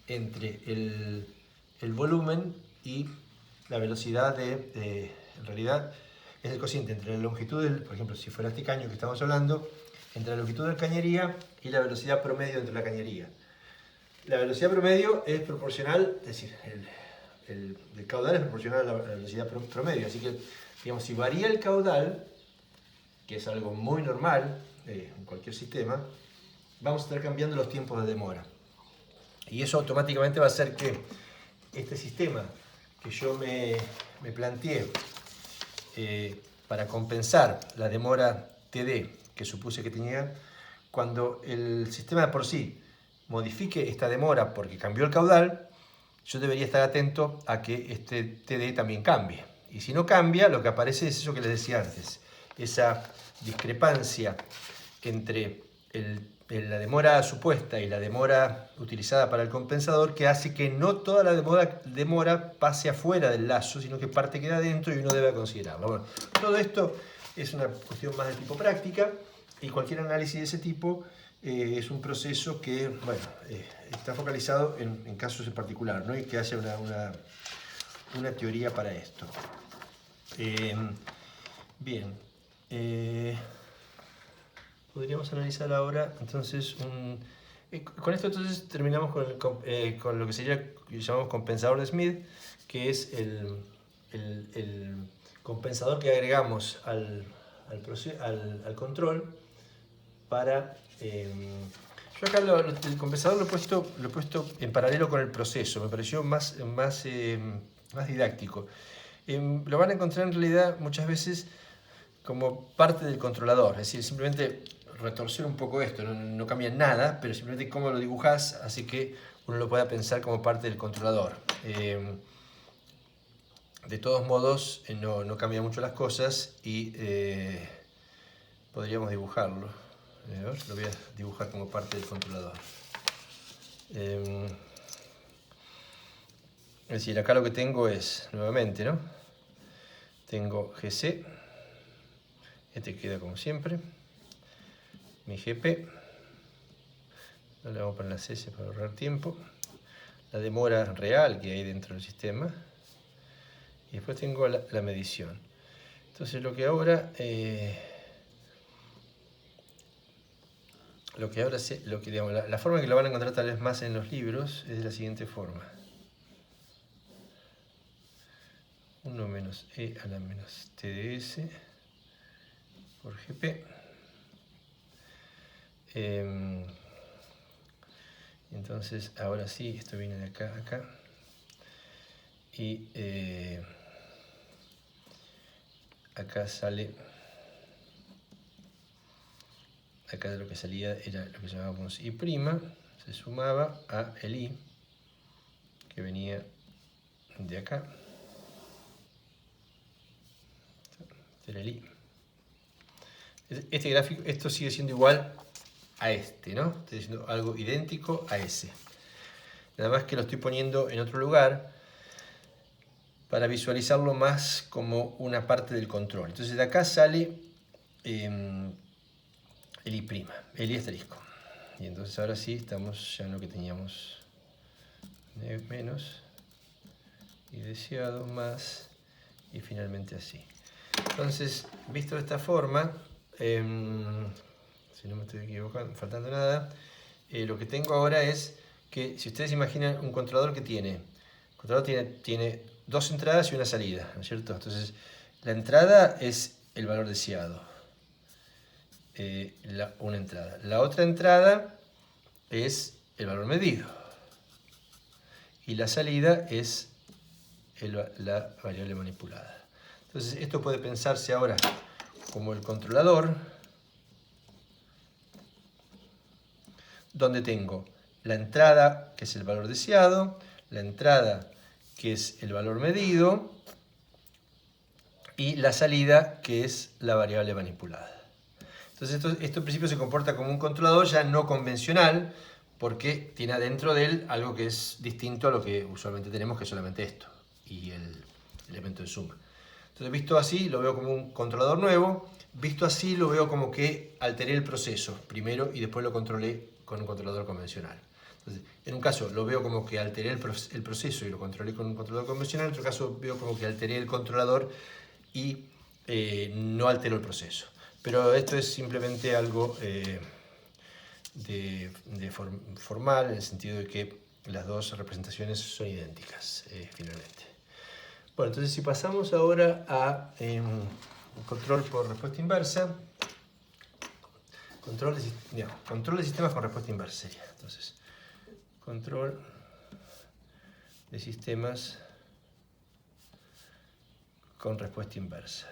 entre el volumen y la velocidad en realidad, es el cociente entre la longitud del, por ejemplo, si fuera este caño que estamos hablando, entre la longitud de la cañería y la velocidad promedio entre la cañería. La velocidad promedio es proporcional, es decir, el caudal es proporcional a la velocidad promedio, así que, digamos, si varía el caudal, que es algo muy normal en cualquier sistema, vamos a estar cambiando los tiempos de demora. Y eso automáticamente va a hacer que este sistema que yo me planteé para compensar la demora TD que supuse que tenía, cuando el sistema de por sí modifique esta demora porque cambió el caudal, yo debería estar atento a que este TD también cambie. Y si no cambia, lo que aparece es eso que les decía antes, esa discrepancia entre la demora supuesta y la demora utilizada para el compensador, que hace que no toda la demora pase afuera del lazo, sino que parte queda dentro y uno debe considerarlo. Bueno, todo esto es una cuestión más de tipo práctica y cualquier análisis de ese tipo es un proceso que bueno, está focalizado en casos en particular, ¿no? Y que haya una teoría para esto. Bien. Podríamos analizar ahora, entonces, con esto entonces terminamos con lo que sería, que llamamos compensador de Smith, que es el compensador que agregamos al control para... yo acá el compensador lo he puesto en paralelo con el proceso, me pareció más didáctico. Lo van a encontrar en realidad muchas veces como parte del controlador, es decir, simplemente retorcer un poco esto, no cambia nada, pero simplemente cómo lo dibujás hace que uno lo pueda pensar como parte del controlador. De todos modos, no cambia mucho las cosas y podríamos dibujarlo. Lo voy a dibujar como parte del controlador. Es decir, acá lo que tengo es, nuevamente, ¿no? Tengo GC, este queda como siempre. Mi GP, no le vamos a poner las S para ahorrar tiempo, la demora real que hay dentro del sistema, y después tengo la medición. Entonces lo que ahora digamos, la forma que lo van a encontrar tal vez más en los libros es de la siguiente forma: 1 menos E a la menos TDS por GP. Entonces ahora sí, esto viene de acá a acá, y acá sale, acá lo que salía era lo que llamábamos I', se sumaba a el I, que venía de acá, era el I. Este gráfico, esto sigue siendo igual a este, ¿no? Estoy diciendo algo idéntico a ese. Nada más que lo estoy poniendo en otro lugar para visualizarlo más como una parte del control. Entonces de acá sale el I', el I asterisco. Y entonces ahora sí estamos ya en lo que teníamos, menos y deseado más y finalmente así. Entonces, visto de esta forma, si no me estoy equivocando, faltando nada, lo que tengo ahora es que, si ustedes imaginan un controlador que tiene dos entradas y una salida, ¿no es cierto? Entonces, la entrada es el valor deseado, una entrada. La otra entrada es el valor medido. Y la salida es la variable manipulada. Entonces, esto puede pensarse ahora como el controlador, donde tengo la entrada, que es el valor deseado, la entrada, que es el valor medido, y la salida, que es la variable manipulada. Entonces, esto en principio se comporta como un controlador ya no convencional, porque tiene adentro de él algo que es distinto a lo que usualmente tenemos, que es solamente esto, y el elemento de suma. Entonces, visto así, lo veo como un controlador nuevo. Visto así, lo veo como que alteré el proceso primero y después lo controlé con un controlador convencional. Entonces, en un caso lo veo como que alteré el proceso y lo controlé con un controlador convencional. En otro caso veo como que alteré el controlador y no alteró el proceso. Pero esto es simplemente algo formal, en el sentido de que las dos representaciones son idénticas finalmente. Bueno, entonces si pasamos ahora a control por respuesta inversa, control de sistemas con respuesta inversa sería. Entonces, control de sistemas con respuesta inversa.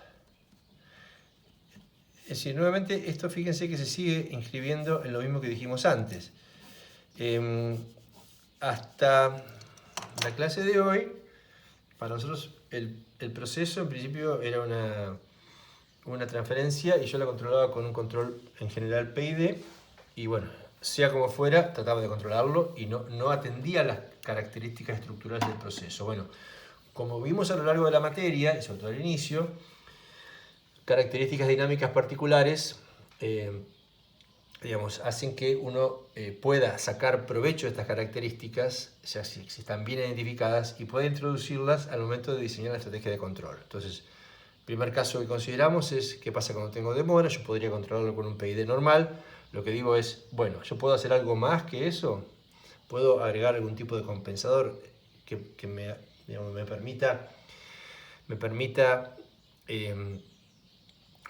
Es decir, nuevamente, esto fíjense que se sigue inscribiendo en lo mismo que dijimos antes. Hasta la clase de hoy, para nosotros el proceso en principio era una transferencia y yo la controlaba con un control en general PID, y bueno, sea como fuera, trataba de controlarlo y no atendía las características estructurales del proceso. Bueno, como vimos a lo largo de la materia, y sobre todo al inicio, características dinámicas particulares hacen que uno pueda sacar provecho de estas características, ya si están bien identificadas, y pueda introducirlas al momento de diseñar la estrategia de control. Entonces, el primer caso que consideramos es qué pasa cuando tengo demora. Yo podría controlarlo con un PID normal. Lo que digo es, bueno, ¿yo puedo hacer algo más que eso? ¿Puedo agregar algún tipo de compensador que me permita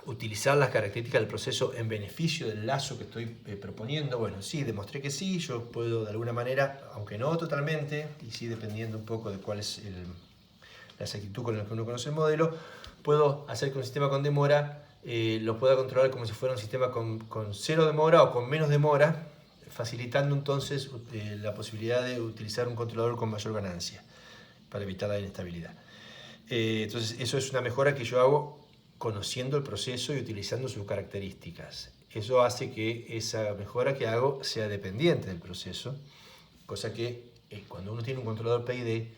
utilizar las características del proceso en beneficio del lazo que estoy proponiendo? Bueno, sí, demostré que sí. Yo puedo de alguna manera, aunque no totalmente, y sí dependiendo un poco de cuál es la exactitud con la que uno conoce el modelo, puedo hacer que un sistema con demora lo pueda controlar como si fuera un sistema con cero demora o con menos demora, facilitando entonces la posibilidad de utilizar un controlador con mayor ganancia para evitar la inestabilidad. Entonces, eso es una mejora que yo hago conociendo el proceso y utilizando sus características. Eso hace que esa mejora que hago sea dependiente del proceso, cosa que cuando uno tiene un controlador PID,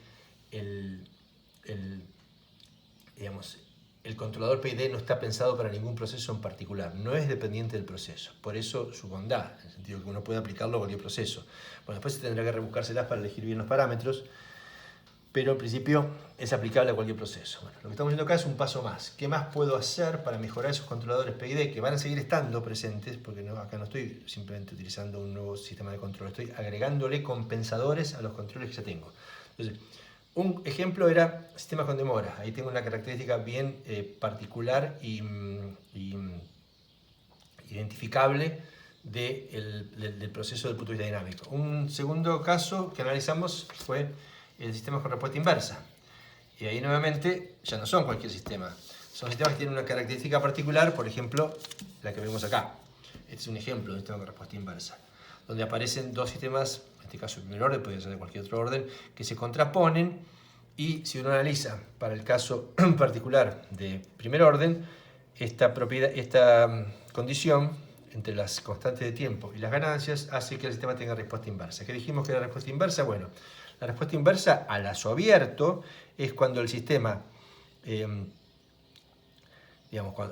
el controlador PID no está pensado para ningún proceso en particular, no es dependiente del proceso. Por eso su bondad, en el sentido que uno puede aplicarlo a cualquier proceso. Bueno, después se tendrá que rebuscárselas para elegir bien los parámetros, pero en principio es aplicable a cualquier proceso. Bueno, lo que estamos viendo acá es un paso más. ¿Qué más puedo hacer para mejorar esos controladores PID que van a seguir estando presentes? Porque acá no estoy simplemente utilizando un nuevo sistema de control, estoy agregándole compensadores a los controles que ya tengo. Entonces, un ejemplo era sistemas con demora. Ahí tengo una característica bien particular y identificable del proceso del punto de vista dinámico. Un segundo caso que analizamos fue el sistema con respuesta inversa. Y ahí nuevamente ya no son cualquier sistema. Son sistemas que tienen una característica particular, por ejemplo, la que vemos acá. Este es un ejemplo de un sistema con respuesta inversa, donde aparecen dos sistemas, en este caso el primer orden, puede ser de cualquier otro orden, que se contraponen, y si uno analiza para el caso particular de primer orden, esta condición entre las constantes de tiempo y las ganancias hace que el sistema tenga respuesta inversa. ¿Qué dijimos que era respuesta inversa? Bueno, la respuesta inversa a lazo abierto es cuando el sistema,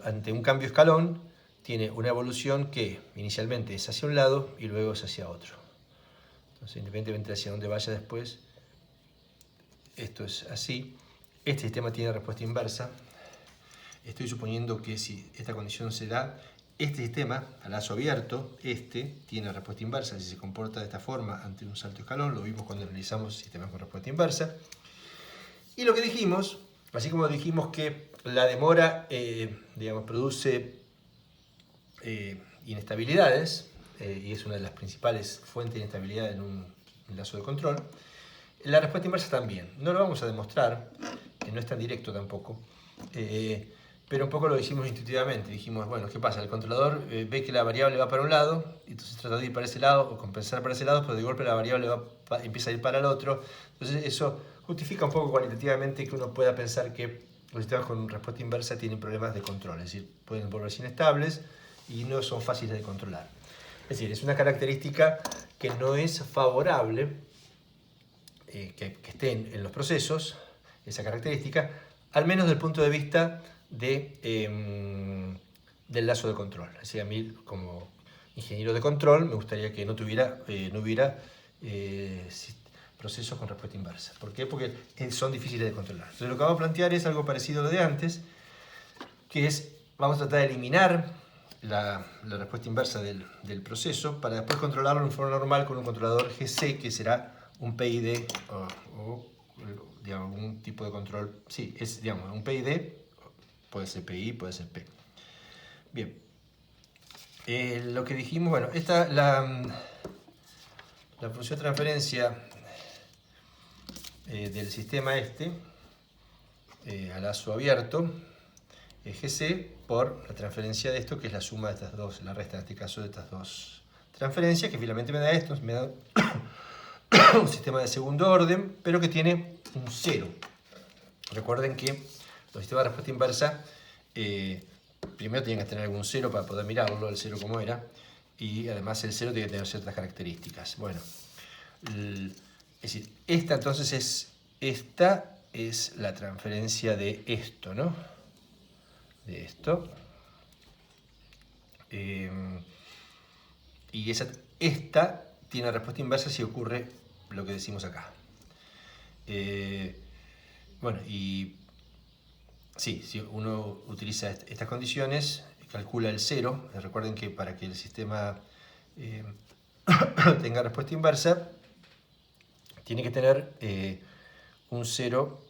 ante un cambio escalón, tiene una evolución que inicialmente es hacia un lado y luego es hacia otro. Entonces, independientemente de hacia dónde vaya después, esto es así. Este sistema tiene respuesta inversa. Estoy suponiendo que si esta condición se da, este sistema, a lazo abierto, tiene respuesta inversa. Si se comporta de esta forma ante un salto escalón, lo vimos cuando analizamos sistemas con respuesta inversa. Y lo que dijimos, así como dijimos que la demora produce inestabilidades, y es una de las principales fuentes de inestabilidad en un lazo de control, la respuesta inversa también. No lo vamos a demostrar, no es tan directo tampoco, pero un poco lo hicimos intuitivamente. Dijimos, bueno, ¿qué pasa? El controlador ve que la variable va para un lado, y entonces trata de ir para ese lado o compensar para ese lado, pero de golpe la variable empieza a ir para el otro. Entonces eso justifica un poco cualitativamente que uno pueda pensar que los sistemas con respuesta inversa tienen problemas de control, es decir, pueden volverse inestables y no son fáciles de controlar. Es decir, es una característica que no es favorable que estén en los procesos, esa característica, al menos desde el punto de vista del lazo de control. Es decir, a mí como ingeniero de control me gustaría que no hubiera procesos con respuesta inversa. ¿Por qué? Porque son difíciles de controlar. Entonces lo que vamos a plantear es algo parecido a lo de antes, que es, vamos a tratar de eliminar la respuesta inversa del proceso para después controlarlo en forma normal con un controlador GC, que será un PID o digamos, un tipo de control. Sí, es un PID, puede ser PI, puede ser P. Bien. Lo que dijimos, bueno, la función de transferencia del sistema a lazo abierto es GC por la transferencia de esto, que es la suma de estas dos, la resta en este caso de estas dos transferencias, que finalmente me da esto, me da un sistema de segundo orden, pero que tiene un cero. Recuerden que los sistemas de respuesta inversa primero tienen que tener algún cero para poder mirarlo, el cero como era, y además el cero tiene que tener ciertas características. Bueno, es decir, esta es la transferencia de esto, ¿no? De esto. Y esta tiene respuesta inversa si ocurre lo que decimos acá. Bueno, y sí, si uno utiliza estas condiciones, calcula el cero. Recuerden que para que el sistema tenga respuesta inversa, tiene que tener un cero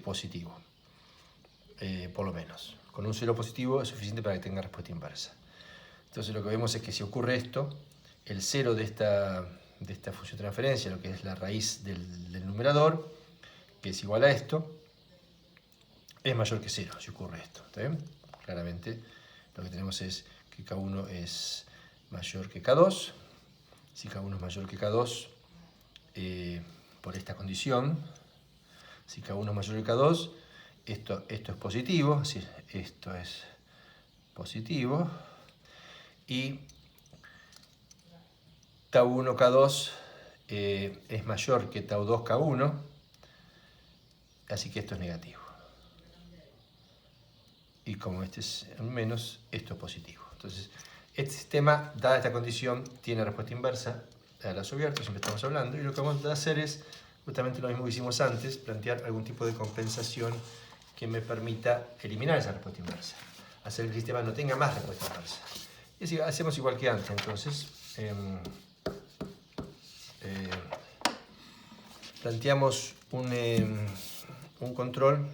positivo, por lo menos. Con un cero positivo es suficiente para que tenga respuesta inversa. Entonces lo que vemos es que si ocurre esto, el cero de esta función de transferencia, lo que es la raíz del numerador, que es igual a esto, es mayor que 0 si ocurre esto. ¿Está bien? Claramente lo que tenemos es que K1 es mayor que K2. Si K1 es mayor que K2 por esta condición, si K1 es mayor que K2, esto es positivo, es decir, esto es positivo, y Tau1 K2 es mayor que Tau2 K1, así que esto es negativo. Y como este es un menos, esto es positivo. Entonces, este sistema, dada esta condición, tiene respuesta inversa a lazo abierto, siempre estamos hablando, y lo que vamos a hacer es justamente lo mismo que hicimos antes, plantear algún tipo de compensación que me permita eliminar esa respuesta inversa, hacer que el sistema no tenga más respuesta inversa. Y así hacemos igual que antes, entonces. Planteamos un control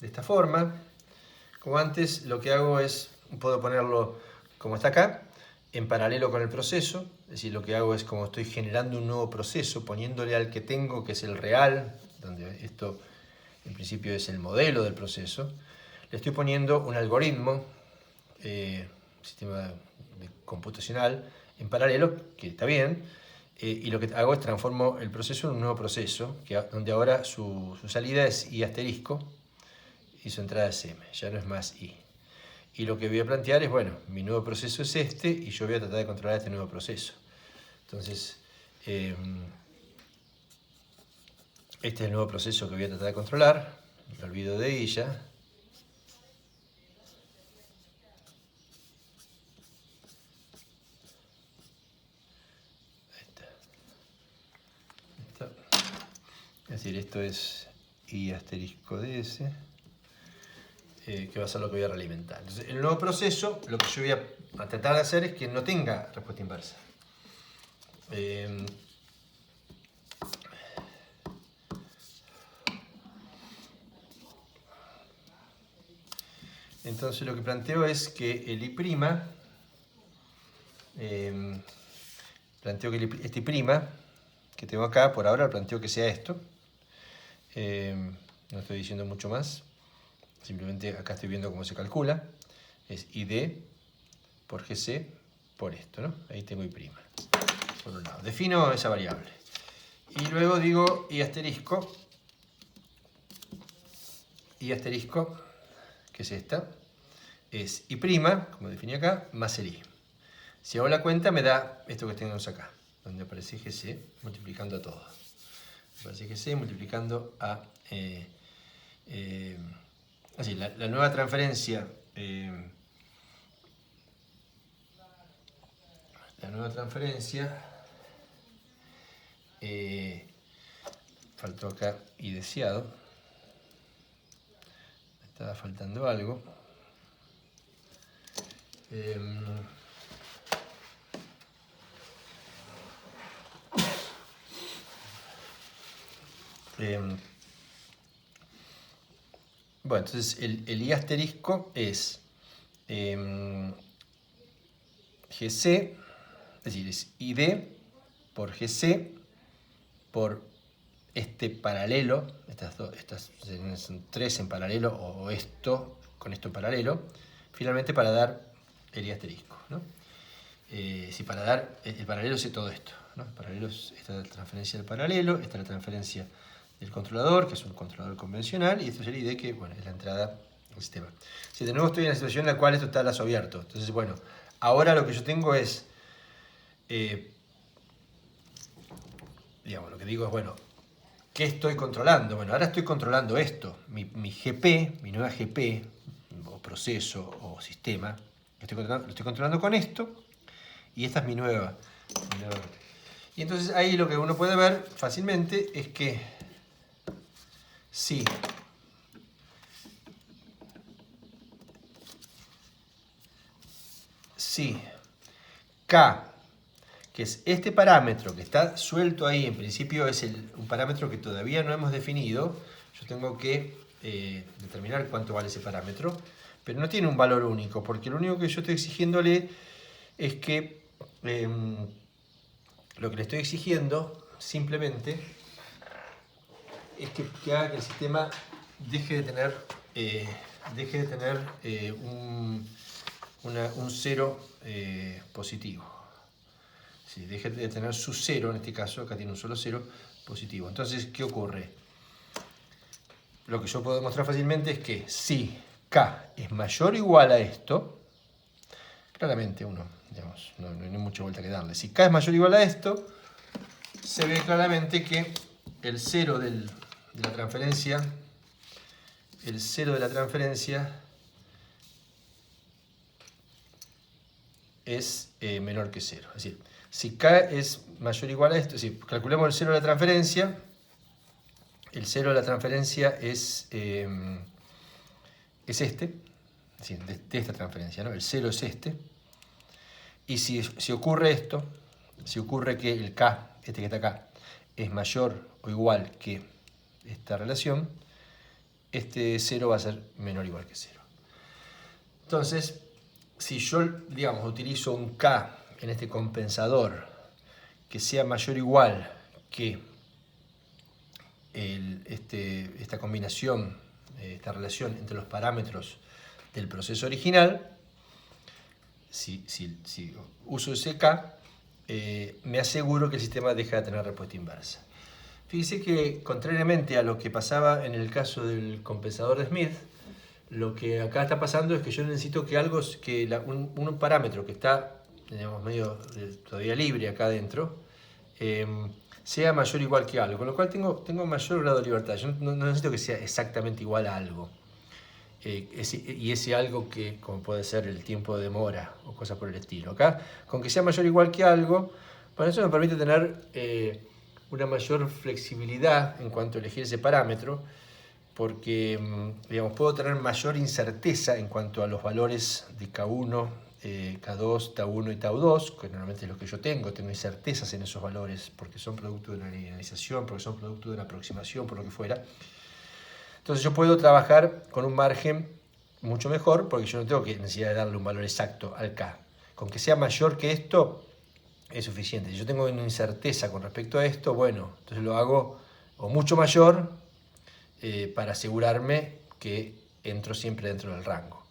de esta forma. Como antes, lo que hago es, puedo ponerlo como está acá, en paralelo con el proceso. Es decir, lo que hago es, como estoy generando un nuevo proceso, poniéndole al que tengo, que es el real, donde esto en principio es el modelo del proceso, le estoy poniendo un algoritmo, sistema computacional en paralelo, que está bien, y lo que hago es transformo el proceso en un nuevo proceso, donde ahora su salida es I asterisco y su entrada es M, ya no es más I. Y lo que voy a plantear es, bueno, mi nuevo proceso es este y yo voy a tratar de controlar este nuevo proceso. Entonces, este es el nuevo proceso que voy a tratar de controlar. Me olvido de I ya. Ahí está. Es decir, esto es I asterisco ds, que va a ser lo que voy a realimentar. Entonces, el nuevo proceso, lo que yo voy a tratar de hacer es que no tenga respuesta inversa. Entonces lo que planteo es que el I', planteo que este I' que tengo acá, por ahora planteo que sea esto. No estoy diciendo mucho más, simplemente acá estoy viendo cómo se calcula. Es ID por GC por esto, ¿no? Ahí tengo I', por un lado. Defino esa variable. Y luego digo I asterisco, que es esta, es I', como definí acá, más el I. Si hago la cuenta me da esto que tenemos acá, donde aparece GC multiplicando a todo. Aparece GC multiplicando a... así, la nueva transferencia... faltó acá I deseado. Me estaba faltando algo. Bueno, entonces el I asterisco es GC, es decir, es ID por GC por este paralelo, estas son tres en paralelo, o esto con esto en paralelo, finalmente para dar el I asterisco, ¿no? Si para dar el paralelo es todo esto, ¿no? El paralelo es esta es la transferencia del paralelo, esta es la transferencia del controlador, que es un controlador convencional, y esto es el ID, que bueno, es la entrada al sistema. Si de nuevo estoy en la situación en la cual esto está a lazo abierto, entonces bueno, ahora lo que yo tengo es, digamos, lo que digo es, bueno, ¿qué estoy controlando? Bueno, ahora estoy controlando esto, mi GP, mi nueva GP, o proceso, o sistema, lo estoy controlando con esto, y esta es mi nueva. Y entonces ahí lo que uno puede ver fácilmente es que si K, que es este parámetro que está suelto ahí, en principio es un parámetro que todavía no hemos definido, yo tengo que determinar cuánto vale ese parámetro, pero no tiene un valor único, porque lo único que yo estoy exigiéndole es que lo que le estoy exigiendo simplemente es que haga que el sistema deje de tener un cero positivo. Sí, deje de tener su cero, en este caso, acá tiene un solo cero positivo. Entonces, ¿qué ocurre? Lo que yo puedo demostrar fácilmente es que si K es mayor o igual a esto, claramente digamos, no hay mucha vuelta que darle. Si K es mayor o igual a esto, se ve claramente que el cero de la transferencia, es menor que cero. Es decir, si K es mayor o igual a esto, si calculamos el cero de la transferencia, el cero de la transferencia es este, es decir, de esta transferencia, ¿no? El cero es este. Y si ocurre esto, si ocurre que el K, este que está acá, es mayor o igual que esta relación, este 0 va a ser menor o igual que 0. Entonces, si yo, digamos, utilizo un K en este compensador que sea mayor o igual que esta combinación, esta relación entre los parámetros del proceso original, si uso ese K, me aseguro que el sistema deja de tener respuesta inversa. Fíjese que, contrariamente a lo que pasaba en el caso del compensador de Smith, lo que acá está pasando es que yo necesito que un parámetro que está, digamos, medio todavía libre acá adentro, sea mayor o igual que algo, con lo cual tengo mayor grado de libertad. Yo no necesito que sea exactamente igual a algo. Y ese algo que, como puede ser el tiempo de demora o cosas por el estilo. Acá, con que sea mayor o igual que algo, para eso me permite tener una mayor flexibilidad en cuanto a elegir ese parámetro, porque digamos, puedo tener mayor incerteza en cuanto a los valores de K1, K2, Tau1 y Tau2, que normalmente es lo que yo tengo incertezas en esos valores, porque son producto de una linealización, porque son producto de una aproximación, por lo que fuera. Entonces yo puedo trabajar con un margen mucho mejor, porque yo no tengo necesidad de darle un valor exacto al K. Con que sea mayor que esto, es suficiente. Si yo tengo una incerteza con respecto a esto, bueno, entonces lo hago o mucho mayor para asegurarme que entro siempre dentro del rango.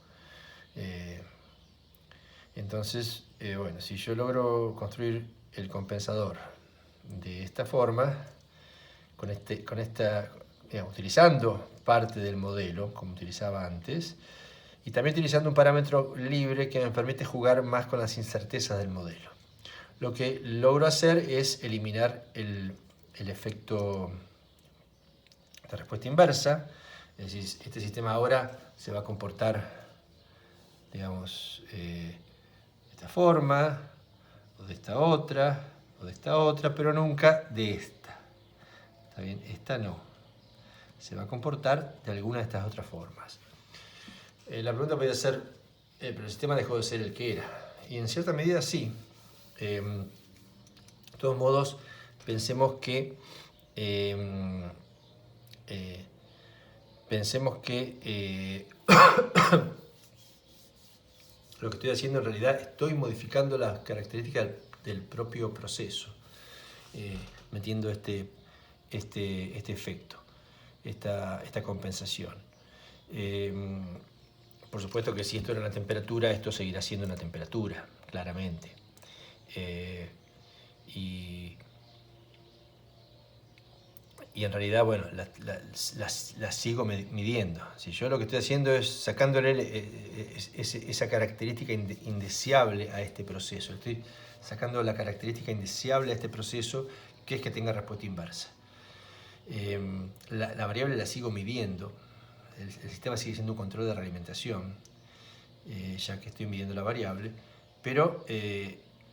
Entonces, bueno, si yo logro construir el compensador de esta forma, digamos, utilizando parte del modelo, como utilizaba antes, y también utilizando un parámetro libre que me permite jugar más con las incertezas del modelo. Lo que logro hacer es eliminar el efecto de respuesta inversa, es decir, este sistema ahora se va a comportar, digamos, de esta forma, o de esta otra, pero nunca de esta. ¿Está bien? Esta no. Se va a comportar de alguna de estas otras formas. La pregunta podría ser, pero el sistema dejó de ser el que era. Y en cierta medida sí. De todos modos, pensemos que lo que estoy haciendo en realidad estoy modificando las características del propio proceso, metiendo este efecto, esta compensación. Por supuesto que si esto era una temperatura, esto seguirá siendo una temperatura, claramente. Y en realidad, bueno, las sigo midiendo. Si yo lo que estoy haciendo es sacándole esa característica indeseable a este proceso. Estoy sacando la característica indeseable a este proceso, que es que tenga respuesta inversa. La variable la sigo midiendo. El sistema sigue siendo un control de realimentación, ya que estoy midiendo la variable. Pero,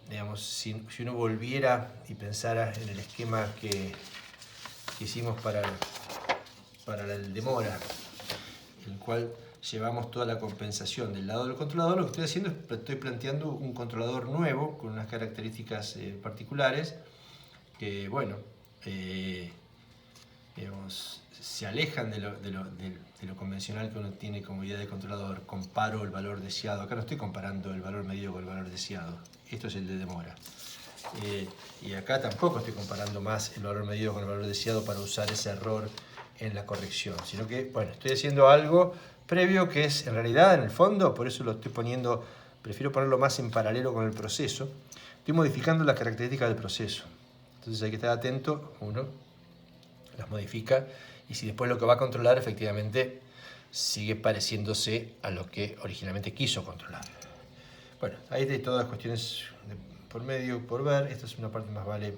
digamos, si uno volviera y pensara en el esquema que hicimos para la demora, en el cual llevamos toda la compensación del lado del controlador, lo que estoy haciendo es estoy planteando un controlador nuevo con unas características particulares que, bueno, digamos, se alejan de lo convencional que uno tiene como idea de controlador. Comparo el valor deseado. Acá no estoy comparando el valor medido con el valor deseado. Esto es el de demora. Y acá tampoco estoy comparando más el valor medido con el valor deseado para usar ese error en la corrección, sino que, bueno, estoy haciendo algo previo que es, en realidad, en el fondo, por eso lo estoy poniendo, prefiero ponerlo más en paralelo con el proceso, estoy modificando las características del proceso. Entonces hay que estar atento, uno las modifica, y si después lo que va a controlar efectivamente sigue pareciéndose a lo que originalmente quiso controlar. Bueno, ahí de todas las cuestiones por medio, por ver. Esta es una parte más vale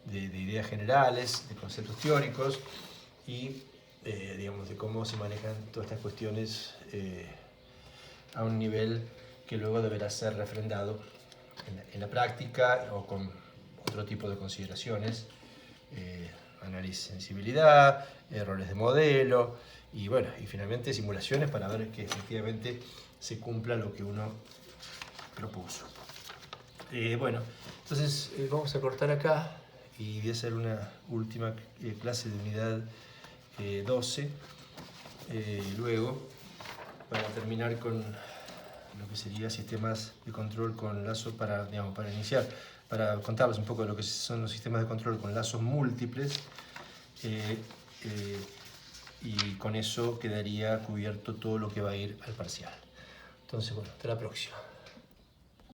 de ideas generales, de conceptos teóricos y digamos de cómo se manejan todas estas cuestiones a un nivel que luego deberá ser refrendado en la práctica o con otro tipo de consideraciones, análisis de sensibilidad, errores de modelo y bueno, y finalmente simulaciones para ver que efectivamente se cumpla lo que uno propuso. Bueno, entonces vamos a cortar acá y voy a hacer una última clase de unidad 12 luego para terminar con lo que sería sistemas de control con lazos para iniciar, para contarles un poco de lo que son los sistemas de control con lazos múltiples y con eso quedaría cubierto todo lo que va a ir al parcial. Entonces, bueno, hasta la próxima.